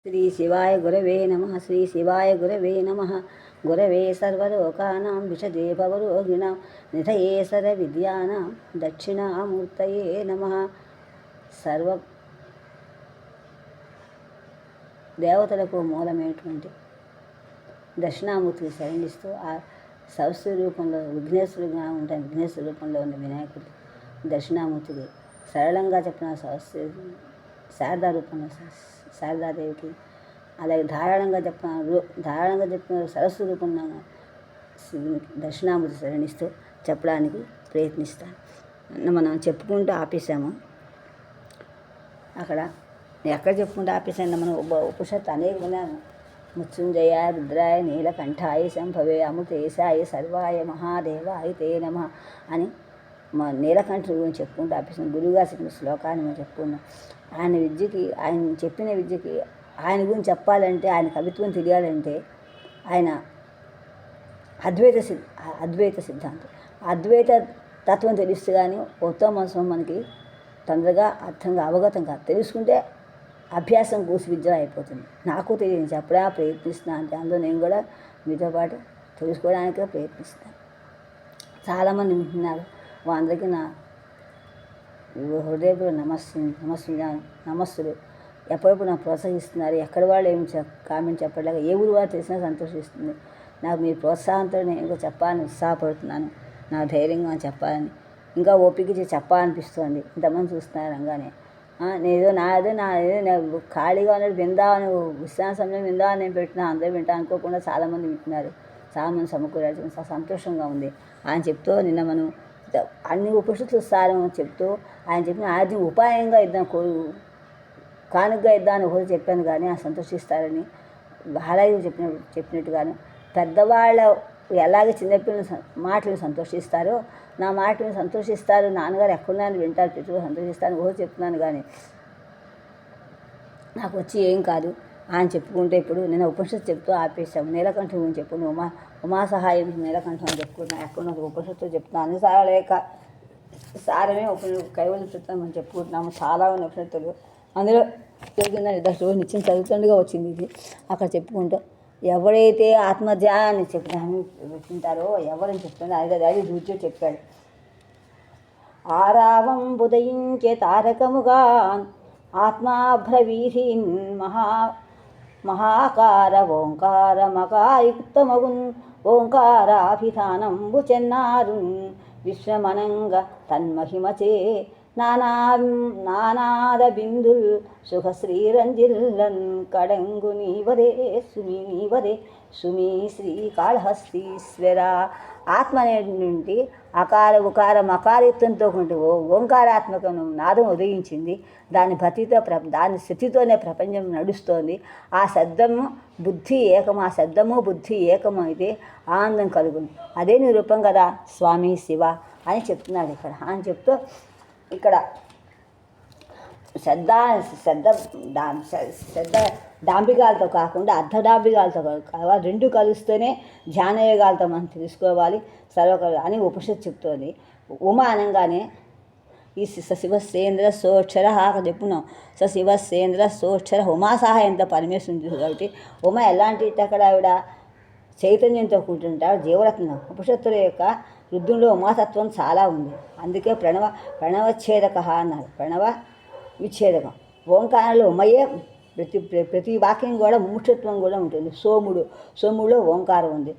శ్రీ శివాయ గురవే నమ. శ్రీ శివాయ గురవే నమ. గురవే సర్వలోకానాం విషజే భవరోగిణాం నిధయే సర్వవిద్యానాం దక్షిణామూర్తయే నమ. సర్వ దేవతలకు మూలమైనటువంటి దక్షిణామూర్తికి శరణిస్తూ ఆ సరస్వతి రూపంలో విఘ్నేశ్వరుగా ఉంటాయి. విఘ్నేశ్వర రూపంలో ఉన్న వినాయకుడు దక్షిణామూర్తికి సరళంగా చెప్పిన సరస్వతి శారదా రూపంలో శారదాదేవికి, అలాగే ధారాళంగా చెప్పిన సరస్సు రూపంలో దక్షిణామూర్తి శరణిస్తూ చెప్పడానికి ప్రయత్నిస్తాను. మనం చెప్పుకుంటూ ఆపేసాము. అక్కడ ఎక్కడ చెప్పుకుంటూ ఆపేసాను మనం ఉపనిషత్తు అనేక విన్నాము. మృత్యుంజయ రుద్రాయ నీలకంఠాయ శంభవే అమృతేశాయ సర్వాయ మహాదేవాయ తే నమః అని మా నీలకంఠుడి గురించి చెప్పుకుంటూ ఆపేసాను. గురువుగా చెప్పిన శ్లోకాన్ని మనం చెప్పుకున్నాం. ఆయన చెప్పిన విద్యకి ఆయన గురించి చెప్పాలంటే, ఆయన కవిత్వం తెలియాలంటే ఆయన అద్వైత సిద్ధాంతం, అద్వైత తత్వం తెలిస్తే కానీ ఉత్తమ మనసు మనకి తొందరగా అవగతం కాదు. తెలుసుకుంటే అభ్యాసం కూసి విద్య అయిపోతుంది. నాకు తెలియదు, చెప్పడా ప్రయత్నిస్తున్నాను. అంటే అందులో నేను కూడా మీతో పాటు తెలుసుకోవడానికి ప్రయత్నిస్తాను. చాలామంది వింటున్నారు. అందరికీ నా హృదయపూర్వక నమస్సులు. ఎప్పుడప్పుడు నాకు ప్రోత్సహిస్తున్నారు. ఎక్కడ వాళ్ళు ఏమి కామెంట్ చెప్పలేక ఏ ఊరు వారు తెలిసినా సంతోషిస్తుంది. నాకు మీ ప్రోత్సాహంతో నేను ఇంకా చెప్పాలని ఉత్సాహపడుతున్నాను. నా ధైర్యంగా చెప్పాలని, ఇంకా ఓపిక చెప్పాలనిపిస్తుంది. ఇంతమంది చూస్తున్నారు రంగానే. నేను ఖాళీగా ఉన్నది విందామని, విశ్రాంతి సమయం విందామని నేను పెట్టినా అందరూ వింటా అనుకోకుండా చాలామంది వింటున్నారు. చాలామంది సమకూరారు. సంతోషంగా ఉంది. ఆయన చెప్తూ నిన్న మనం అన్ని ఉపనిషత్తులు సారం చెప్తూ ఆయన చెప్పిన ఆది ఉపాయంగా ఇద్దాం, కానుకగా ఇద్దామని ఒకరు చెప్పాను. కానీ ఆ సంతోషిస్తారని బాలయ్య చెప్పినట్టుగాను పెద్దవాళ్ళ ఎలాగే చిన్నపిల్లల మాటలు సంతోషిస్తారో నా మాటలు సంతోషిస్తారు. నాన్నగారు ఎక్కడున్నాను వింటారు, ప్రతిరోజు సంతోషిస్తాను ఒకరు చెప్తున్నాను. కానీ నాకు వచ్చి ఏం కాదు ఆయన చెప్పుకుంటే ఇప్పుడు నేను ఉపనిషత్తు చెప్తూ ఆపేసాము. నీలకంఠం గురించి చెప్పు, ఉమా సహాయం నీలకంఠం అని చెప్పుకుంటున్నాను. ఎక్కడున్న ఉపనిషత్తు చెప్తున్నాను. అన్ని సారలేక సారమే కైవల్యతం మనం చెప్పుకుంటున్నాము. చాలా ఉన్న ఉపనిషత్తులు అందులో జరిగిందని రోజు నిత్యం చదువుతుండగా వచ్చింది. ఇది అక్కడ చెప్పుకుంటూ ఎవరైతే ఆత్మధ్యానాన్ని చెప్తుంటారో ఎవరని చెప్తుందో అది దూర్చో చెప్పాడు. ఆరావం ఉదయించే తారకముగా ఆత్మాభ్రవీధీన్ మహాకార ఓంకారమకాయుక్తమగున్ ఓంకారాభిధానంబు చెన్నారున్ విశ్వమనంగ తన్మహిమచే నానాద బిందుల్ సుఖశ్రీరంజిల్లన్ కడంగు నీవదే సుమీ శ్రీకాళహస్తీశ్వర. ఆత్మ నుండి అకార ఉకార మకారయుక్తంతో ఉంటూ ఓంకారాత్మకం నాదం ఉదయించింది. దాని స్థితితోనే ప్రపంచం నడుస్తోంది. ఆ శబ్దము బుద్ధి ఏకము అయితే ఆనందం కలుగును. అదే నీ రూపం కదా స్వామి శివ అని చెప్తున్నాడు ఇక్కడ. అని చెప్తూ ఇక్కడ శ్రద్ధ డాంబికాలతో కాకుండా అర్ధడాంబికాలతో రెండు కలుస్తూనే ధ్యానయోగాలతో మనం తెలుసుకోవాలి అని ఉపనిషత్తు చెప్తోంది. ఉమ అనగానే ఈ శివసేంద్ర సోక్షర చెప్పున్నాం. శివసేంద్ర సోక్షర ఉమా సహాయంతో పరమేశ్వరుడు కాబట్టి ఉమ ఎలాంటి అక్కడ ఆవిడ చైతన్యంతో కూర్చుంటాడు. జీవరత్నం ఉపనిషత్తుల యొక్క రుద్రుల్లో ఉమాతత్వం చాలా ఉంది. అందుకే ప్రణవచ్ఛేదక అన్నారు. ప్రణవ విచ్ఛేదకం. ఓంకారంలో ఉమయే ప్రతి వాక్యం కూడా ముముక్షత్వం కూడా ఉంటుంది. సోములో ఓంకారం ఉంది.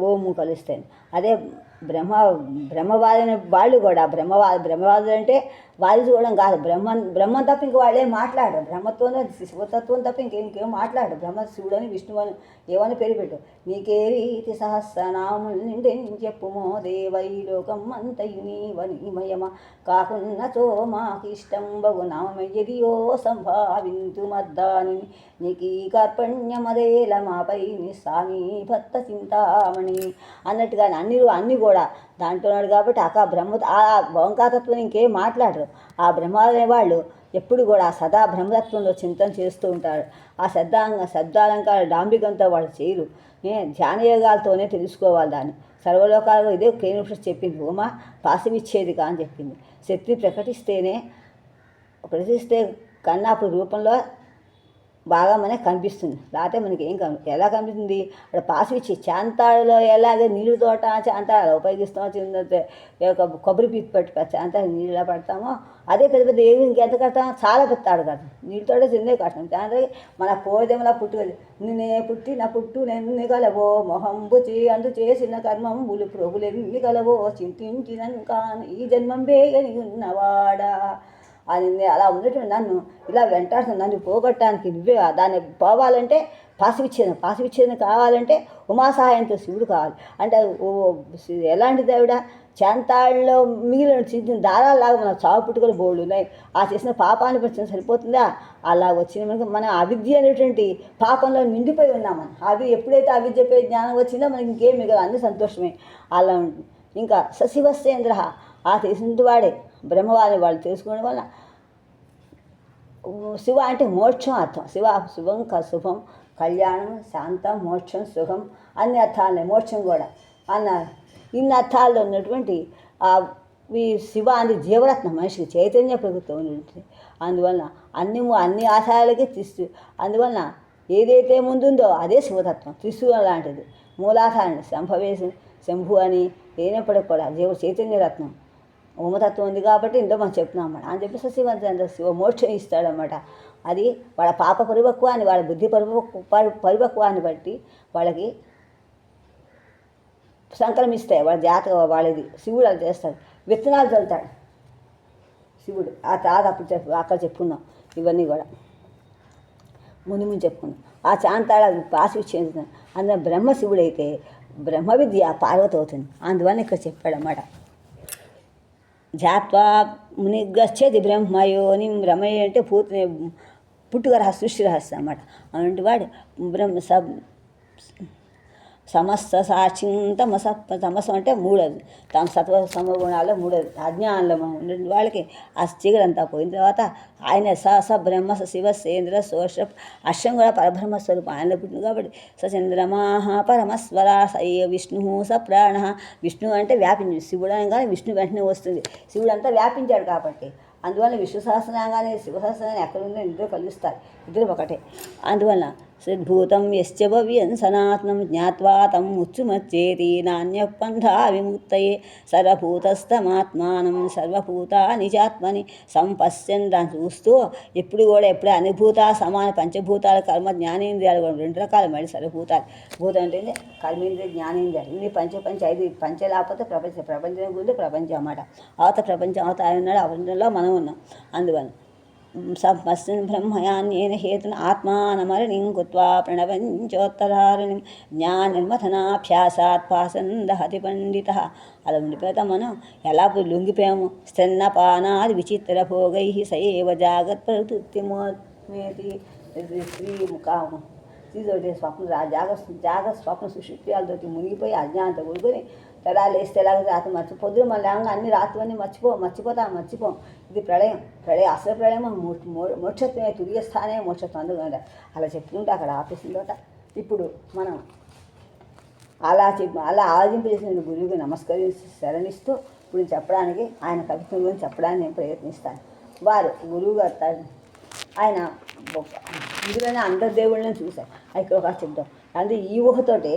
ఓము కలుస్తాయి. అదే బ్రహ్మవాదుల వాళ్ళు కూడా బ్రహ్మవాదులు అంటే వాళ్ళు చూడడం కాదు. బ్రహ్మం తప్ప ఇంక వాళ్ళే మాట్లాడరు. బ్రహ్మతోనే శివతత్వం తప్ప ఇంకేం మాట్లాడరు. బ్రహ్మ శివుడని విష్ణువని ఏమని పేరు పెట్టు. నీకే రీతి సహస్రనాములు నిండి చెప్పుమో దేవై లోకం అంతయు నీవనిమయమ కాకున్నచో మాకిష్టం బగు నామయ్యదియో సంభావింతు మద్దాని నీకీ కార్పణ్యమదేల మాపై స్వామి భక్త చింతామణి అన్నట్టుగా అన్ని కూడా దాంట్లో ఉన్నాడు. కాబట్టి ఆ ఓంకారతత్వం ఇంకేం మాట్లాడరు. ఆ బ్రహ్మాలనే వాళ్ళు ఎప్పుడు కూడా సదా బ్రహ్మతత్వంలో చింతన చేస్తూ ఉంటారు. ఆ శబ్దాలంకార డాంబికంతో వాళ్ళు చేయరు. ధ్యానయోగాలతోనే తెలుసుకోవాలి దాన్ని. సర్వలోకాలలో ఇదే కేనుపనిషత్తు చెప్పింది. ఉమ పాశవిచ్ఛేదిక అని చెప్పింది. శక్తి ప్రకటిస్తే కన్నా అప్పుడు రూపంలో బాగా మనకి కనిపిస్తుంది. లేకపోతే మనకి ఏం ఎలా కనిపిస్తుంది? అక్కడ పాసిచ్చి చాంతాడులో ఎలాగే నీళ్ళు తోట చాంతాడు ఉపయోగిస్తామో చిన్న కొబ్బరి పీచు పెట్టి చాంతాడు నీళ్ళు ఎలా పడతామో అదే పెద్ద పెద్ద ఏమి ఇంకెంత కడతామో చాలా పెడతాడు కదా, నీళ్ళతోటే చిన్నే కడతాం. చాంతాడు మన పోదేమలా పుట్టుకది నిన్నే పుట్టిన పుట్టు నెన్ని కలవో మొహంబుచి అందు చేసిన కర్మం బులు ప్రభులెన్ని కలవో చింతించిన కాను ఈ జన్మం బేగని ఉన్నవాడా అని అలా ఉండటం నన్ను ఇలా వెంటాడుతుంది. నన్ను పోగొట్టడానికి నువ్వే దాన్ని పోవాలంటే పాశవిచ్ఛేదం కావాలంటే ఉమా సహాయంతో శివుడు కావాలి. అంటే ఎలాంటి దేవుడ? చాంతాళ్ళలో మిగిలిన చిన్న దారాల్లాగా మన చావు పుట్టుకలు బోళ్ళు ఉన్నాయి. ఆ చేసిన పాపాన్ని పరిచయం సరిపోతుందా? అలా వచ్చిన మనకి మన అవిద్య అనేటువంటి పాపంలో నిండిపోయి ఉన్నాం. మనం ఎప్పుడైతే అవిద్యపై జ్ఞానం వచ్చిందో మనకి ఇంకేం మిగతా అన్ని సంతోషమే. అలా ఉంటుంది. ఇంకా సశివస్సేంద్ర ఆ తెలిసిన వాడే బ్రహ్మవారిని వాళ్ళు తెలుసుకోవడం వల్ల శివ అంటే మోక్షం అర్థం. శుభం శుభం కళ్యాణం శాంతం మోక్షం సుఖం అన్ని అర్థాలనే మోక్షం కూడా అన్నారు. ఇన్ని అర్థాల్లో ఉన్నటువంటి ఈ శివ అనేది జీవరత్నం, మనిషికి చైతన్య ప్రభుత్వం ఉంటుంది. అందువలన అన్ని ఆశయాలకి అందువలన ఏదైతే ముందుందో అదే శివతత్వం. త్రిశూలం లాంటిది, మూలాధారణ శంభు అని లేనప్పటికి కూడా చైతన్య రత్నం ఉమతత్వం ఉంది కాబట్టి ఇందులో మనం చెప్తున్నాం అన్నమాట. అని చెప్పి శివ మోక్షం ఇస్తాడనమాట. అది వాళ్ళ పాప పరిపక్వాన్ని, వాళ్ళ బుద్ధి పరిపక్వాన్ని బట్టి వాళ్ళకి సంక్రమిస్తాయి. వాళ్ళ జాతక వాళ్ళది శివుడు అది చేస్తాడు, విత్తనాలు చల్లుతాడు శివుడు. ఆ తర్వాత అక్కడ చెప్పుకుందాం ఇవన్నీ కూడా ముందు చెప్పుకుందాం. ఆ చాంతాళ పాశవిచ్ఛేదం అందులో బ్రహ్మశివుడైతే బ్రహ్మ విద్య పార్వతి అవుతుంది. అందువల్ల ఇక్కడ చెప్పాడన్నమాట. జాత్వా మునిగచ్చేది బ్రహ్మయోని బ్రహ్మయో అంటే పుట్టుక రహస్య సృష్టి రహస్యం అన్నమాట. అలాంటి వాడు సమస్త సాక్షి తమసం అంటే మూడోది, తమ సత్వ సమగుణాల్లో మూడోది అజ్ఞానంలో ఉండే వాళ్ళకి ఆ చీకడంతా పోయిన తర్వాత ఆయన బ్రహ్మ శివ సేంద్ర శోష అశ్వం కూడా పరబ్రహ్మ స్వరూపం ఆయనలో పుట్టింది కాబట్టి సచంద్రమాహ పరమస్వర సయ్య విష్ణు స ప్రాణ. విష్ణు అంటే వ్యాపించి శివుడు అనగానే విష్ణు వెంటనే వస్తుంది. శివుడు అంతా వ్యాపించాడు కాబట్టి అందువల్ల విష్ణు సహస్రనామాన్ని శివసహస్రనాన్ని ఎక్కడుందో ఇద్దరు కలుస్తారు, ఇద్దరు ఒకటే. అందువల్ల సద్భూతం యశ్చ భవ్యం సనాతనం జ్ఞాత్వా తం ముచ్చుమచ్చేతి నాణ్యపంథా విముక్తయే సర్వభూతస్థమాత్మానం సర్వభూతాని చాత్మని సంపశ్యన్. దాన్ని చూస్తూ ఎప్పుడు అనుభూత సమాన పంచభూతాల కర్మ జ్ఞానేంద్రియాలు కూడా రెండు రకాలు. మళ్ళీ సర్వభూతాలు భూతం అంటే కర్మేంద్రియ జ్ఞానేంద్రియాలు ఇన్ని ఐదు పంచ లేకపోతే ప్రపంచం గురించి ప్రపంచం అన్నమాట. ప్రపంచం ఆయన ఉన్నాడు, అవరంలో మనం ఉన్నాం. అందువల్ల సంపశ్యన్ బ్రహ్మయాన్యేన హేతున ఆత్మానమరణిం కృత్వా ప్రణవంచోత్తరారణిం జ్ఞానిర్మథనాభ్యాసాత్ పాసందహతి పండిత. అలా ఉండిపోతా మనం ఎలా లొంగిపోయాము. స్తన్నపానాది విచిత్ర భోగై సయేవ జాగత్ ప్రవృత్తిమోత్మేతి. శ్రీతోటి జాగ స్వప్న సుషుప్యాలతోటి మునిగిపోయి అజ్ఞానంతో కూడుకొని తెలా లేస్తే ఎలాగ రాత్రి పొద్దున మన లేకుండా అన్ని రాత్రులన్నీ మర్చిపోం. ఇది ప్రళయం అసలు ప్రళయం మోక్షత్వమే, తురియ స్థానే మోక్షత్వం. అందుకని అలా చెప్పుకుంటే అక్కడ ఆపేసిన తర్వాత ఇప్పుడు మనం అలా ఆలోచింపజేసిన గురువుకి నమస్కరించి శరణిస్తూ ఇప్పుడు చెప్పడానికి ఆయన కవిత్వం గురించి చెప్పడానికి నేను ప్రయత్నిస్తాను. వారు గురువు గారు ఆయన ఇందులోనే అందరి దేవుళ్ళని చూశారు. ఇక్కడ ఒక చెప్తాం. అందుకే ఈ ఊహతోటే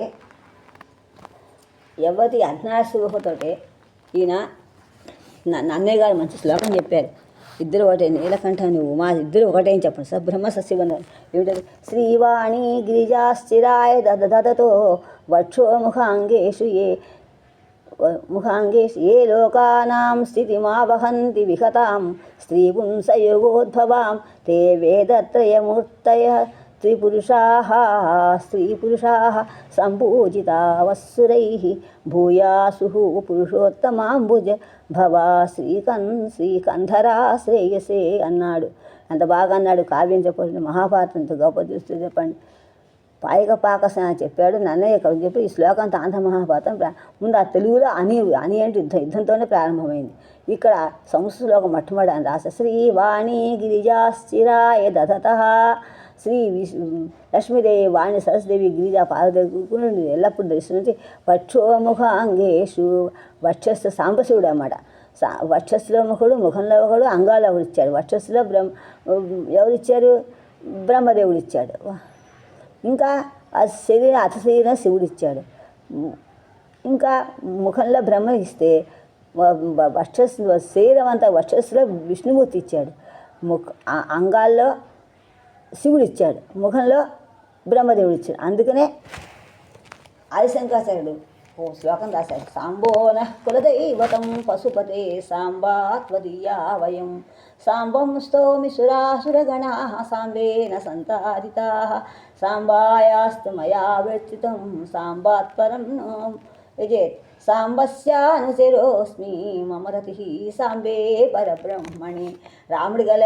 ఎవరి అజ్ఞాన ఊహతోటే ఈయన నన్నయ్య గారు మంచి శ్లోకం చెప్పారు. ఇద్దరు ఒకటే, నీలకంఠని ఉమా ఇద్దరు ఒకటే అని చెప్పండి. బ్రహ్మ సశివన్నారు ఏమిటది? శ్రీవాణి గిరిజాశ్చిరాయ దదతో వక్షో ముఖాంగేషు ఏ లోకానాం స్థితిమావహంతి విహతాం స్త్రీ పుంసయోగోద్భవాం తే వేదత్రయమూర్తయ స్త్రీపురుషాః సంపూజితావస్సురైః భూయాసుః పురుషోత్తమాంబుజ భవా శ్రీకంధరా శ్రేయసే అన్నాడు. అంత బాగా అన్నాడు. కావ్యం చెప్పండి, మహాభారతంతో గొప్ప చూస్తూ చెప్పండి. పాయకపాకస చెప్పాడు నన్నయ్య కవి చెప్పి ఈ శ్లోకంతో ఆంధ్ర మహాభారతం ముందు ఆ తెలుగులో అని అంటే యుద్ధంతోనే ప్రారంభమైంది. ఇక్కడ సంస్కృత శ్లోకం మొట్టమొదటి అని రాస శ్రీవాణి గిరిజాశ్చిరాయ దదతః. లక్ష్మీదేవి వాణి సరస్వదేవి గిరిజా పార్వదేవి ఎల్లప్పుడూ దర్శించి వక్షోముఖాంగేషు వక్షస్థ సాంబశివుడు అన్నమాట. వక్షస్సులో ముఖుడు, ముఖంలో ఒకడు, అంగాల్లో ఒకడు ఇచ్చాడు. వక్షస్సులో ఎవరిచ్చారు? బ్రహ్మదేవుడు ఇచ్చాడు. ఇంకా ఆ శరీరం శివుడిచ్చాడు. ఇంకా ముఖంలో బ్రహ్మ ఇస్తే శరీరం అంతా వక్షస్సులో విష్ణుమూర్తి ఇచ్చాడు. అంగాల్లో శివుడు ఇచ్చాడు, ముఖంలో బ్రహ్మదేవుడు ఇచ్చాడు. అందుకనే ఆదిశంకరాచార్యుడు ఓ శ్లోకం రాశాడు. సాంబోన కులదైవతం పశుపతే సాంబా త్వదీయా వయం సాంబం స్తోమి సురాసురగణా సాంబేన సంతారితా సాంబాయాస్తు మయా విర్చితం సాంబాత్పరం విజేత్ సాంబస్యానుచరోస్మి మమరతి సాంబే పరబ్రహ్మణి. రాముడి గల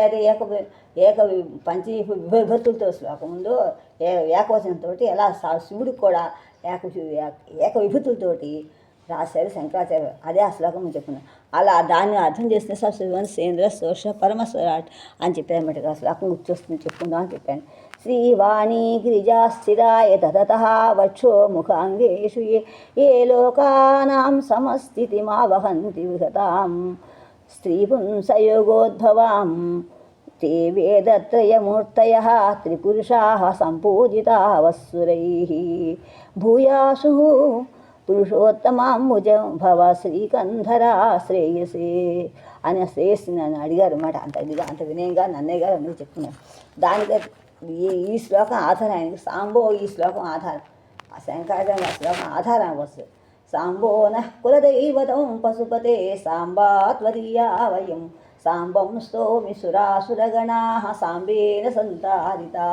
ఏక పంచి విభక్తులతో శ్లోకం ఉందో ఏకవచనంతో ఎలా శివుడికి కూడా ఏక విభూతులతోటి రాశారు శంకరాచార్య. అదే ఆ శ్లోకం చెప్పుకున్నాను. అలా దాన్ని అర్థం చేసిన శివన్ సేంద్ర శోష పరమస్వరాట్ అని చెప్పానమాట. ఆ శ్లోకం గుర్తొస్తుంది చెప్పుకుందాం అని చెప్పాను. శ్రీవాణీ గిరిజాస్థిరాయ తతః వక్షో ముఖాంగేషు ఏ లోకానాం సమస్థితిమావహంతి విహతాం స్త్రీపుంసయోగోద్భవాం తే వేదత్రయమూర్తయః త్రిపురుషాः సంపూజితాः వస్సురైః భూయాసు పురుషోత్తమాంబుజం భవ శ్రీకంధరా శ్రేయసే అని శ్రేయస్సు నన్ను అడిగారు అన్నమాట. అంత వినయంగా నన్నయ్య గారు అందరూ చెప్తున్నారు. దానికి ఈ శ్లోకం ఆధారం, ఆయనకి సాంబో ఈ శ్లోకం ఆధారం. ఆ శంకరాచార్య శ్లోకం ఆధారం వస్తుంది. సాంబోన కులదైవతం పశుపతే సాంబా త్వదీయా వయం సాంబం స్తోమి సురాసురగణా సాంబేన సంతారితా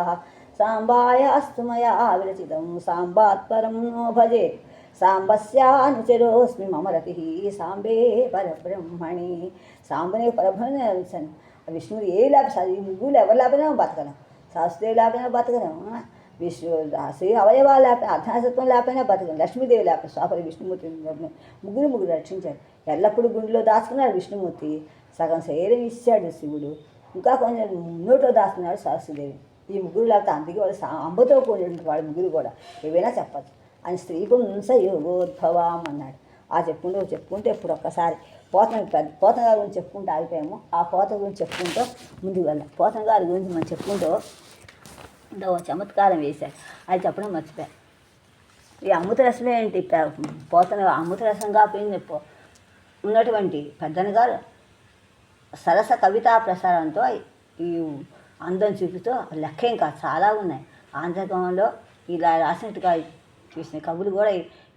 సాంబాయాస్తు మయా విరచితం సాంబాత్పరం భజే సాంబస్యానుచరోస్మి మమరతి సాంబే పరబ్రహ్మణి. సాంబనే పరబ్రహ్మణి అంశాను. విష్ణువు ఏ లేకపోతే ఈ ముగ్గురు ఎవరు లేకపోయినా బతకడం, శాస్త్రీయ లేకపోయినా బతకడం, విష్ణు శ్రీ అవయవాలు లేకపోయినా అర్ధనాశత్వం లేకపోయినా బతకడం, లక్ష్మీదేవి లేకపోతే స్వాపరి విష్ణుమూర్తి ముగ్గురు రక్షించాడు. ఎల్లప్పుడూ గుండెలో దాచుకున్నాడు విష్ణుమూర్తి. సగం శరీరం ఇచ్చాడు శివుడు, ఇంకా కొంచెం నోట్లో దాచుకున్నాడు సరస్వదేవి. ఈ ముగ్గురు లేకపోతే అందుకే వాళ్ళు అంబతో కూడినటువంటి వాడు ముగ్గురు కూడా ఏవైనా చెప్పచ్చు అని స్త్రీపుంస యోగోద్భవం అన్నాడు. ఆ చెప్పుకుంటే ఇప్పుడు ఒక్కసారి పోతన గారి గురించి చెప్పుకుంటూ ఆగిపోయాము. ఆ పోత గురించి చెప్పుకుంటూ ముందుకు వెళ్ళాం. పోతన గారి గురించి మనం చెప్పుకుంటూ ఓ చమత్కారం వేశారు, అది చెప్పడం మర్చిపోయారు. ఈ అమృత రసమే ఏంటి? పోతన అమృత రసంగా ఉన్నటువంటి పెద్దన గారు సరస కవితా ప్రసారంతో ఈ అందం చూపుతో లెక్కేం కాదు, చాలా ఉన్నాయి. ఆంధ్రకంలో ఇలా రాసినట్టుగా చూసిన కవులు కూడా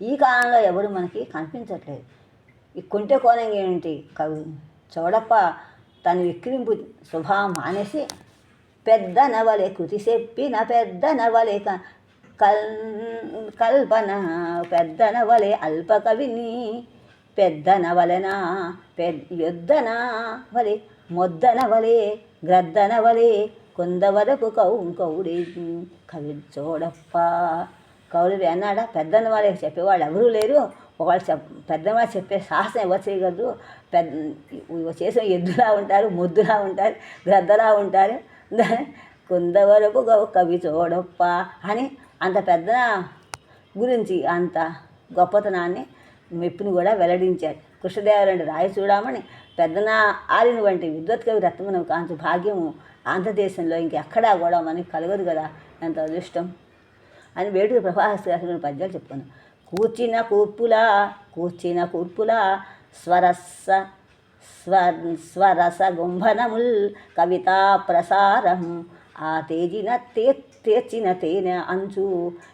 ఈ కాలంలో ఎవరు మనకి కనిపించట్లేదు. ఈ కొంటె కోణంగా ఏంటి కవి చౌడప్ప తను విక్రింపు స్వభావం మానేసి పెద్ద నవలే కృతి చెప్పిన పెద్ద నవలే కల్పన పెద్ద నవలే అల్ప కవిని పెద్ద నవలనా యొద్దన వలే మొద్దన వలే గ్రద్దన వలే కొందవరకు కౌడే కవి చోడప్ప. కవులు అన్నాడా? పెద్దన్న వాళ్ళకి చెప్పేవాళ్ళు ఎవరూ లేరు. ఒకళ్ళు పెద్దవాళ్ళు చెప్పే సాహసం ఎవరు చేయగలరు? చేసిన ఎద్దులా ఉంటారు, మొద్దులా ఉంటారు, గ్రద్దలా ఉంటారు. కొందవరకు కవి చోడప్ప అని అంత పెద్ద గురించి అంత గొప్పతనాన్ని మెప్పుని కూడా వెల్లడించాడు. కృష్ణదేవరాయలు రాయి చూడమని పెద్దన ఆరిన వంటి విద్వత్ కవి రత్నమును కాంచు భాగ్యము ఆంధ్రదేశంలో ఇంకెక్కడా కూడా మనకి కలగదు కదా, ఎంత అదృష్టం అని వేటూరి ప్రభాస్ గారి పద్యాలు చెప్తాను. కూర్చిన కూర్పులా స్వరస గుంభనముల్ కవితా ప్రసారం ఆ తేర్చిన తేనె అంచు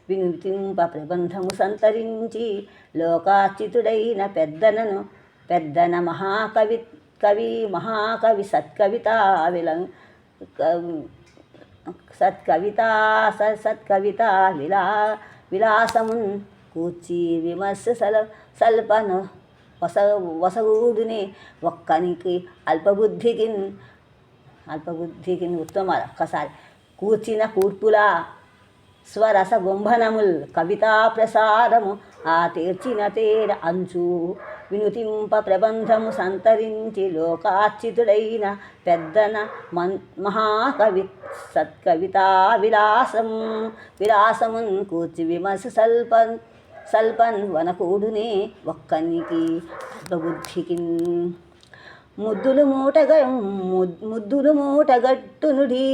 వినుతింప ప్రబంధము సంతరించి లోకాచితుడైన పెద్దన మహాకవి సత్కవిత విలాసమున్ కూర్చి విమర్శ సల్పన వసగూడుని ఒక్కనికి అల్పబుద్ధికి ఉత్తమాలు. ఒక్కసారి కూర్చిన కూర్పులా స్వరస గుంభనముల్ కవితా ప్రసారము ఆ తీర్చిన తేర అంచు వినుతింప ప్రబంధము సంతరించి లోకార్చితుడైన పెద్దన మహాకవి సత్కవితా విలాసమున్ కూర్చి విమర్శ సల్పన్ వనకూడునే ఒక్కనికి అల్పబుద్ధికి ముద్దులు మూటగట్టునుడి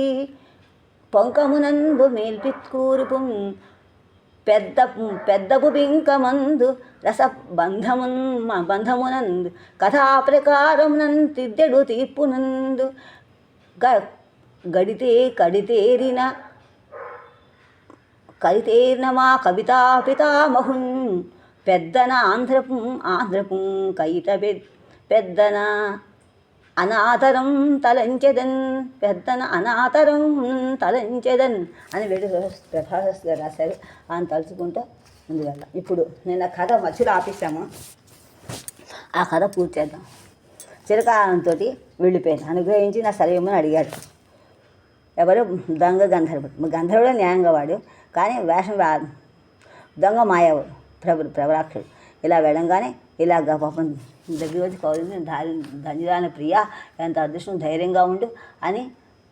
పొంకమునందు మేల్పిత్కూరుపు పెద్దపు బింకమందు బంధమునందు కథా ప్రకారమునందు తిద్దెడు తీర్పునందు కడితేరిన మా కవితా పితామహున్ పెద్దన ఆంధ్రపు కైట పెద్దన అనాథరం తలంచెదన్ అని ప్రధానశాస్త్రి గారు రాశారు. ఆయన తలుచుకుంటూ ముందుగా ఇప్పుడు నేను కథ మధ్యలో ఆపిస్తాము. ఆ కథ పూర్తి చేద్దాం. చిరకాలంతో వెళ్ళిపోయాను. అనుగ్రహించి నా సర్వేమని అడిగాడు. ఎవరు? దొంగ గంధర్వుడు. గంధర్వుడే న్యాయంగా వాడు, కానీ వేషం దొంగ మాయవుడు ప్రభరాక్షుడు. ఇలా వెళ్ళంగానే ఇలాగ పాపం దగ్గర వచ్చి కౌలిని ధన్యురాని ప్రియ, ఎంత అదృష్టం, ధైర్యంగా ఉండు అని